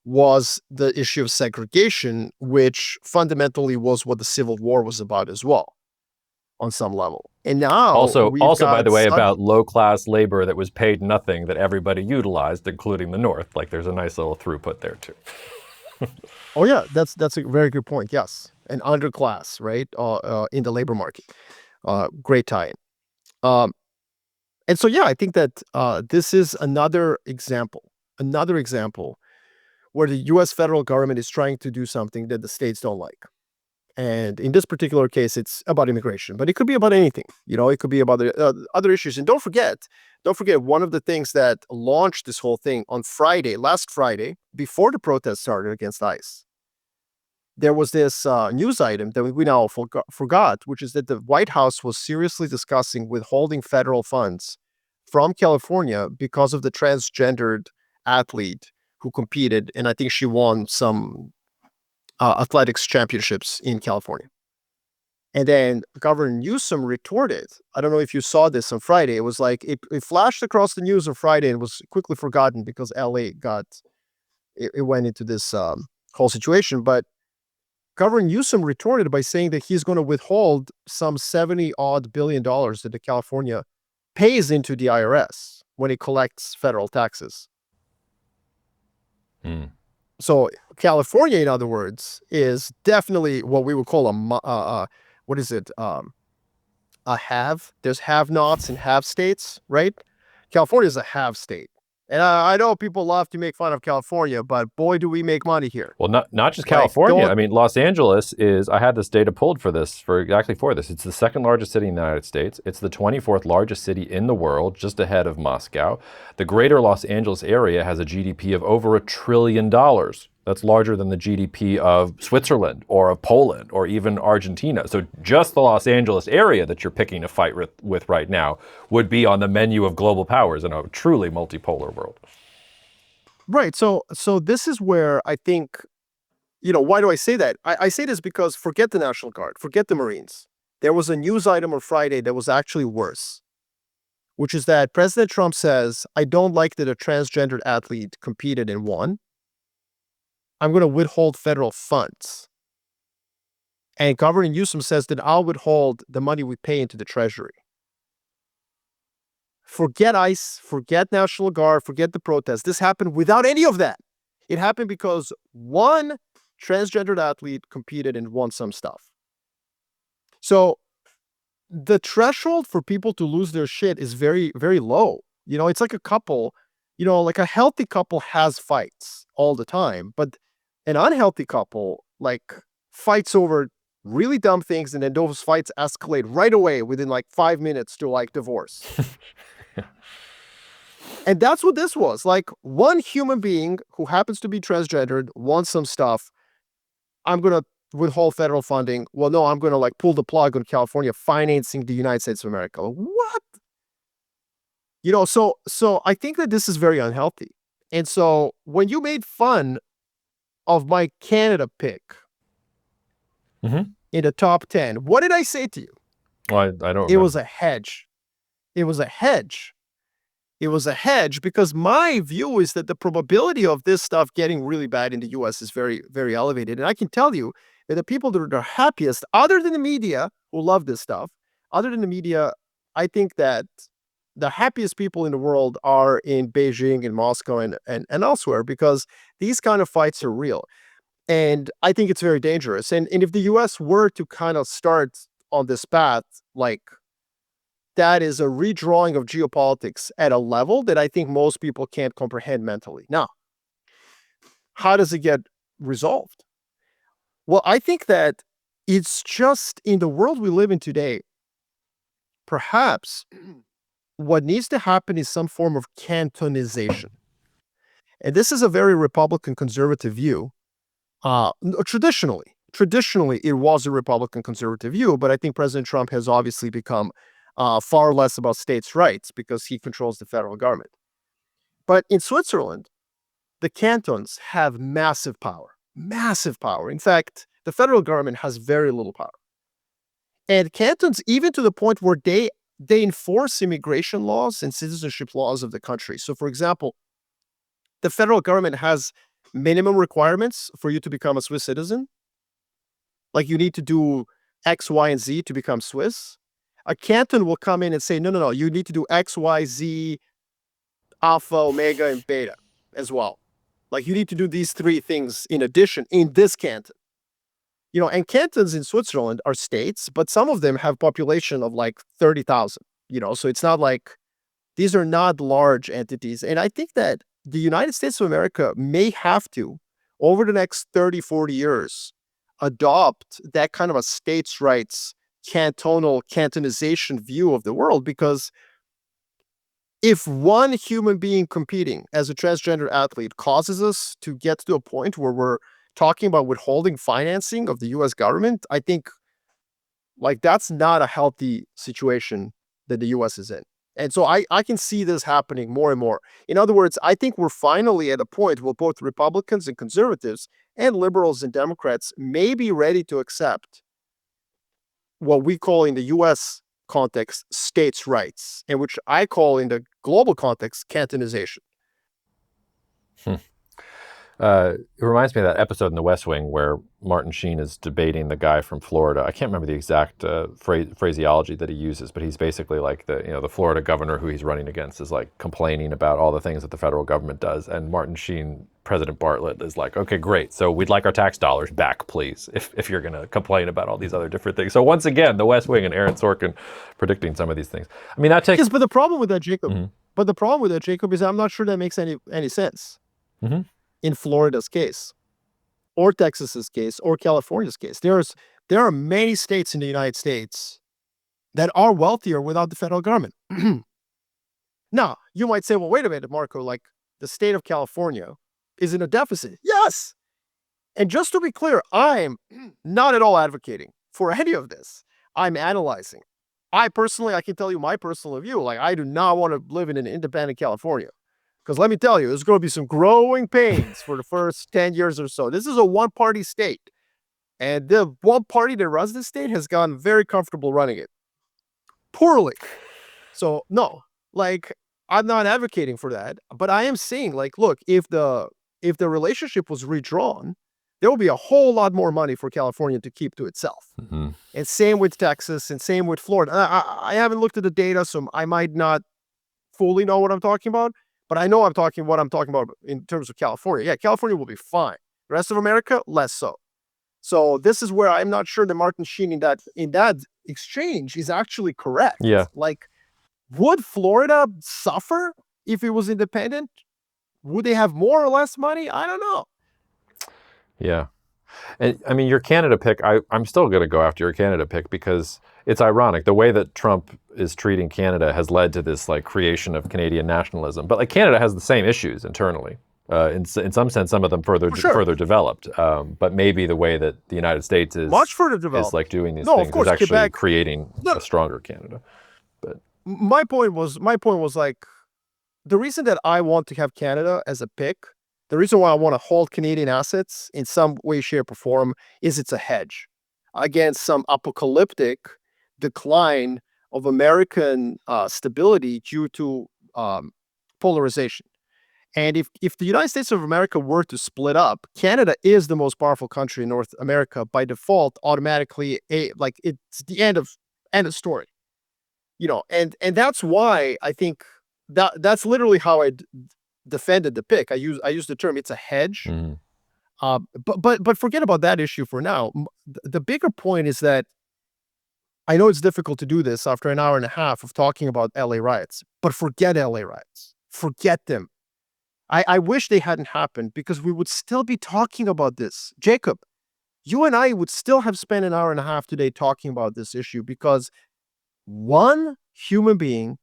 was the issue of segregation, which fundamentally was what the Civil War was about as well, on some level. And now also by the way, about low-class labor that was paid nothing that everybody utilized, including the North. Like there's a nice little throughput there too. Oh yeah, that's a very good point. Yes, an underclass, right, in the labor market. Great tie-in. And so yeah, I think that this is another example where the U.S. federal government is trying to do something that the states don't like. And in this particular case, it's about immigration, but it could be about anything. It could be about other issues. And don't forget, one of the things that launched this whole thing on last Friday, before the protest started against ICE, there was this news item that we now forgot, which is that the White House was seriously discussing withholding federal funds from California because of the transgendered athlete who competed, and I think she won some athletics championships in California. And then Governor Newsom retorted. I don't know if you saw this on Friday. It was like it flashed across the news on Friday and was quickly forgotten because LA it went into this whole situation. But Governor Newsom retorted by saying that he's going to withhold some $70 odd billion that the California pays into the IRS when it collects federal taxes. Hmm. So California, in other words, is definitely what we would call what is it? A have. There's have-nots and have states, right? California is a have state. And I know people love to make fun of California, but boy, do we make money here. Well, not just Like, California. don't, I mean, Los Angeles is, I had this data pulled for this, for exactly for this. It's the second largest city in the United States. It's the 24th largest city in the world, just ahead of Moscow. The greater Los Angeles area has a GDP of over $1 trillion. That's larger than the GDP of Switzerland or of Poland or even Argentina. So just the Los Angeles area that you're picking a fight with right now would be on the menu of global powers in a truly multipolar world. right. So this is where I think, why do I say that? I say this because forget the National Guard, forget the Marines. There was a news item on Friday that was actually worse, which is that President Trump says, I don't like that a transgendered athlete competed and won. I'm going to withhold federal funds. And Governor Newsom says that I'll withhold the money we pay into the Treasury. Forget ICE, forget National Guard, forget the protests. This happened without any of that. It happened because one transgendered athlete competed and won some stuff. So the threshold for people to lose their shit is very, very low. It's like a couple, like a healthy couple has fights all the time, but an unhealthy couple, like, fights over really dumb things, and then those fights escalate right away within like 5 minutes to like divorce. And that's what this was. Like, one human being who happens to be transgendered wants some stuff. I'm going to withhold federal funding. Well, no, I'm going to like pull the plug on California financing the United States of America. What? So I think that this is very unhealthy. And so when you made fun of my Canada pick in the top 10, what did I say to you? Well, I don't remember. It was a hedge. It was a hedge. It was a hedge because my view is that the probability of this stuff getting really bad in the US is very, very elevated. And I can tell you that the people that are the happiest, other than the media who love this stuff, other than the media, I think that the happiest people in the world are in Beijing and Moscow and elsewhere, because these kind of fights are real. And I think it's very dangerous. And if the US were to kind of start on this path, like, that is a redrawing of geopolitics at a level that I think most people can't comprehend mentally. Now, how does it get resolved? Well, I think that it's just in the world we live in today, perhaps what needs to happen is some form of cantonization. And this is a very Republican conservative view. Traditionally, it was a Republican conservative view, but I think President Trump has obviously become far less about states' rights because he controls the federal government. But in Switzerland, the cantons have massive power. Massive power. In fact, the federal government has very little power. And cantons, even to the point where they enforce immigration laws and citizenship laws of the country. So, for example, the federal government has minimum requirements for you to become a Swiss citizen. Like, you need to do X, Y, and Z to become Swiss. A canton will come in and say, no, you need to do X, Y, Z, alpha, omega, and beta as well. Like, you need to do these three things in addition in this canton. And cantons in Switzerland are states, but some of them have population of like 30,000, so it's not like, these are not large entities. And I think that the United States of America may have to, over the next 30, 40 years, adopt that kind of a states' rights, cantonization view of the world, because if one human being competing as a transgender athlete causes us to get to a point where we're talking about withholding financing of the US government, I think, like, that's not a healthy situation that the US is in. And so I can see this happening more and more. In other words, I think we're finally at a point where both Republicans and conservatives and liberals and Democrats may be ready to accept what we call in the US context states' rights, and which I call in the global context cantonization. It reminds me of that episode in The West Wing where Martin Sheen is debating the guy from Florida. I can't remember the exact phraseology that he uses, but he's basically like the Florida governor who he's running against is like complaining about all the things that the federal government does, and Martin Sheen, President Bartlett, is like, okay, great, so we'd like our tax dollars back, please, if you're going to complain about all these other different things. So once again, The West Wing and Aaron Sorkin predicting some of these things. I mean, that takes. Yes, but the problem with that, Jacob. Mhm. But the problem with that, Jacob, is I'm not sure that makes any sense. Mm-hmm. In Florida's case, or Texas's case, or California's case. There are many states in the United States that are wealthier without the federal government. Now, you might say, well, wait a minute, Marco, like the state of California is in a deficit. Yes. And just to be clear, I'm not at all advocating for any of this. I'm analyzing. I can tell you my personal view. Like, I do not want to live in an independent California. Because let me tell you, there's going to be some growing pains for the first 10 years or so. This is a one-party state. And the one party that runs this state has gotten very comfortable running it. Poorly. So, no. Like, I'm not advocating for that. But I am saying, like, look, if the relationship was redrawn, there will be a whole lot more money for California to keep to itself. Mm-hmm. And same with Texas and same with Florida. I haven't looked at the data, so I might not fully know what I'm talking about. But I know what I'm talking about in terms of California. Yeah, California will be fine. The rest of America, less so. So this is where I'm not sure that Martin Sheen in that exchange is actually correct. Yeah. Like, would Florida suffer if it was independent? Would they have more or less money? I don't know. Yeah. And I mean, your Canada pick, I'm still going to go after your Canada pick because it's ironic. The way that Trump is treating Canada has led to this like creation of Canadian nationalism. But like Canada has the same issues internally. In some sense, some of them further developed. But maybe the way that the United States is much further developed is like doing these No, things of course, is actually Quebec, creating a stronger Canada. But my point was like the reason that I want to have Canada as a pick, the reason why I want to hold Canadian assets in some way, shape, or form is it's a hedge against some apocalyptic decline of American stability due to polarization. And if the United States of America were to split up, Canada is the most powerful country in North America by default, automatically. Like it's the end of story. And that's why I think that's literally how I defended the pick. I use the term it's a hedge. mm-hmm. But forget about that issue for now. The bigger point is that I know it's difficult to do this after an hour and a half of talking about LA riots, but forget LA riots. Forget them. I wish they hadn't happened because we would still be talking about this. Jacob, you and I would still have spent an hour and a half today talking about this issue because one human being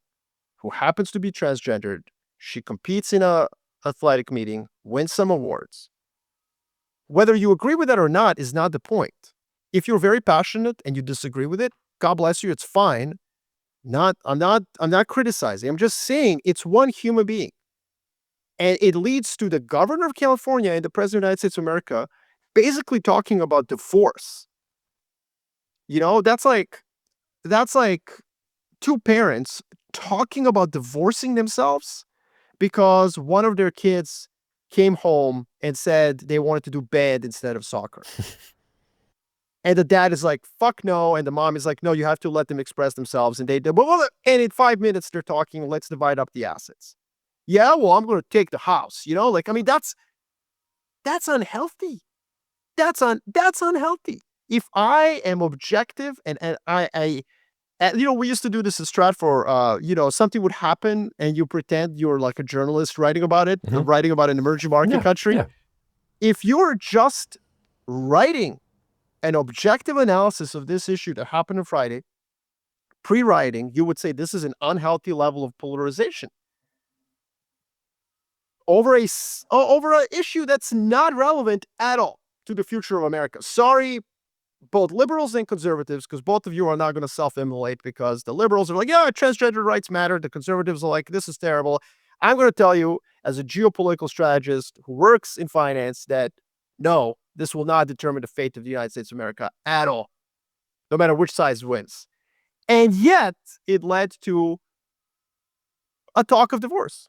who happens to be transgendered, she competes in a athletic meeting, wins some awards. Whether you agree with that or not is not the point. If you're very passionate and you disagree with it, God bless you, it's fine. I'm not criticizing. I'm just saying it's one human being. And it leads to the governor of California and the president of the United States of America basically talking about divorce. That's like two parents talking about divorcing themselves because one of their kids came home and said they wanted to do band instead of soccer. And the dad is like, fuck no. And the mom is like, no, you have to let them express themselves. And they did. And in 5 minutes, they're talking, let's divide up the assets. Yeah, well, I'm going to take the house. That's unhealthy. That's unhealthy. If I am objective and we used to do this in Stratford, something would happen and you pretend you're like a journalist writing about it, writing about an emerging market country. Yeah. If you're just writing an objective analysis of this issue that happened on Friday, pre-writing, you would say this is an unhealthy level of polarization over an issue that's not relevant at all to the future of America. Sorry, both liberals and conservatives, because both of you are not going to self-immolate because the liberals are like, yeah, transgender rights matter. The conservatives are like, this is terrible. I'm going to tell you, as a geopolitical strategist who works in finance, that no, this will not determine the fate of the United States of America at all, no matter which side wins. And yet, it led to a talk of divorce.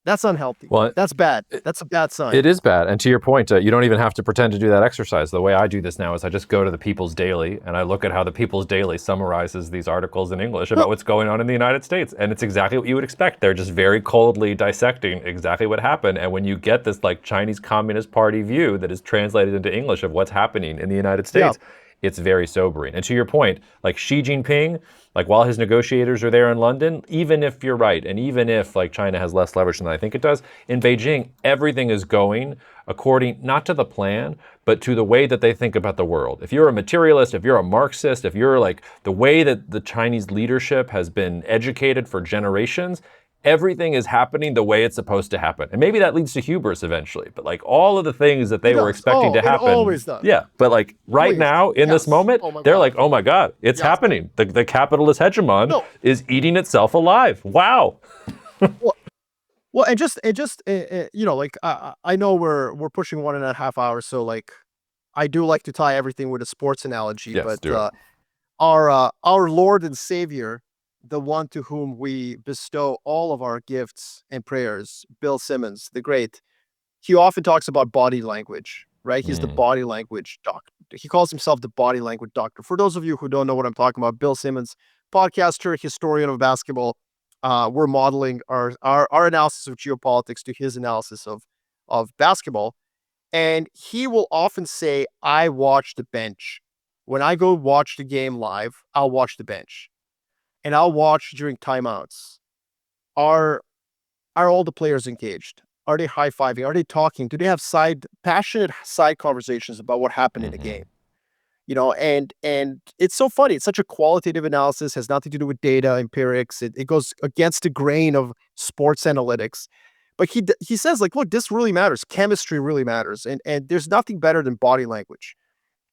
That's unhealthy. Well, That's bad. That's a bad sign. it is bad. And to your point, you don't even have to pretend to do that exercise. The way I do this now is I just go to the People's Daily and I look at how the People's Daily summarizes these articles in English about what's going on in the United States. And it's exactly what you would expect. They're just very coldly dissecting exactly what happened. And when you get this like Chinese Communist Party view that is translated into English of what's happening in the United States, it's very sobering. And to your point, like Xi Jinping, like while his negotiators are there in London, even if you're right, and even if like China has less leverage than I think it does, in Beijing, everything is going according not to the plan, but to the way that they think about the world. If you're a materialist, if you're a Marxist, if you're like the way that the Chinese leadership has been educated for generations, everything is happening the way it's supposed to happen. And maybe that leads to hubris eventually, but like all of the things that they were expecting to happen. It always does. Yeah, but like right now in this moment, they're like, oh my God, it's happening. The capitalist hegemon is eating itself alive. Wow. Well, and just you know, like I know we're pushing 1.5 hours, so like I do like to tie everything with a sports analogy, Yes, but our Lord and Savior, the one to whom we bestow all of our gifts and prayers, Bill Simmons, the great, he often talks about body language, right? He's the body language doctor. He calls himself the body language doctor. For those of you who don't know what I'm talking about, Bill Simmons, podcaster, historian of basketball, we're modeling our analysis of geopolitics to his analysis of basketball. And he will often say, I watch the bench. When I go watch the game live, I'll watch the bench. And I'll watch during timeouts. Are all the players engaged? Are they high-fiving? Are they talking? Do they have passionate side conversations about what happened in the game? You know, and it's so funny. It's such a qualitative analysis, has nothing to do with data, empirics. It goes against the grain of sports analytics. But he says, like, look, this really matters. Chemistry really matters. And there's nothing better than body language.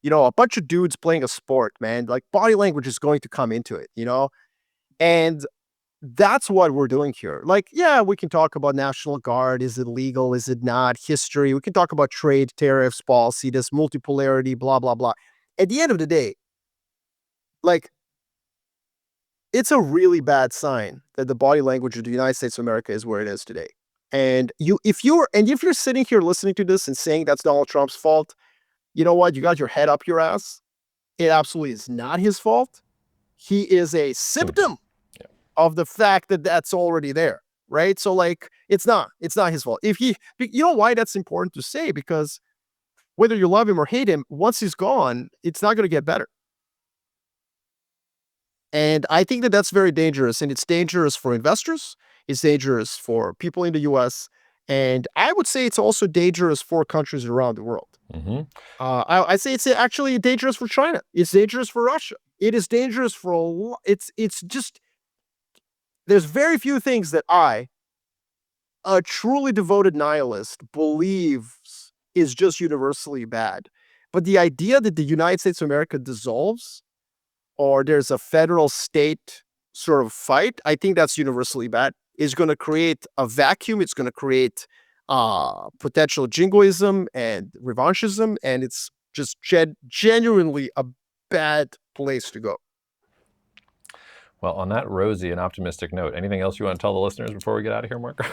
You know, a bunch of dudes playing a sport, man, like body language is going to come into it, you know? And that's what we're doing here. Like, yeah, we can talk about National Guard. Is it legal? Is it not? History. We can talk about trade, tariffs, policy, this multipolarity, blah, blah, blah. At the end of the day, like, it's a really bad sign that the body language of the United States of America is where it is today. And if you're sitting here listening to this and saying that's Donald Trump's fault, you know what? You got your head up your ass. It absolutely is not his fault. He is a symptom of the fact that that's already there, right? So like, it's not his fault. You know why that's important to say? Because whether you love him or hate him, once he's gone, it's not going to get better. And I think that that's very dangerous, and it's dangerous for investors. It's dangerous for people in the U.S. And I would say it's also dangerous for countries around the world. I say it's actually dangerous for China. It's dangerous for Russia. It is dangerous for it's just, there's very few things that a truly devoted nihilist, believes is just universally bad. But the idea that the United States of America dissolves, or there's a federal state sort of fight, I think that's universally bad. It's going to create a vacuum. It's going to create potential jingoism and revanchism, and it's just genuinely a bad place to go. Well, on that rosy and optimistic note, anything else you want to tell the listeners before we get out of here, Marko?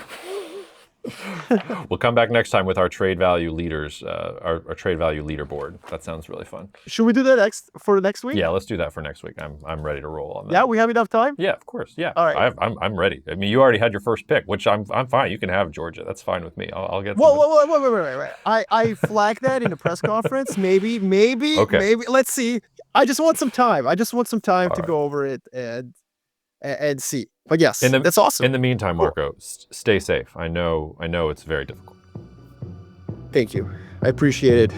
We'll come back next time with our trade value leaders, our trade value leaderboard. That sounds really fun. Should we do that for next week? Yeah, let's do that for next week. I'm ready to roll on that. Yeah, we have enough time? Yeah, of course. Yeah. All right. I'm ready. I mean, you already had your first pick, which I'm fine. You can have Georgia. That's fine with me. I'll get. Wait. I flagged that in a press conference. Maybe. Okay. Maybe. Let's see. I just want some time. To go over it and see. But yes, that's awesome. In the meantime, Marko, stay safe. I know it's very difficult. Thank you. I appreciate it.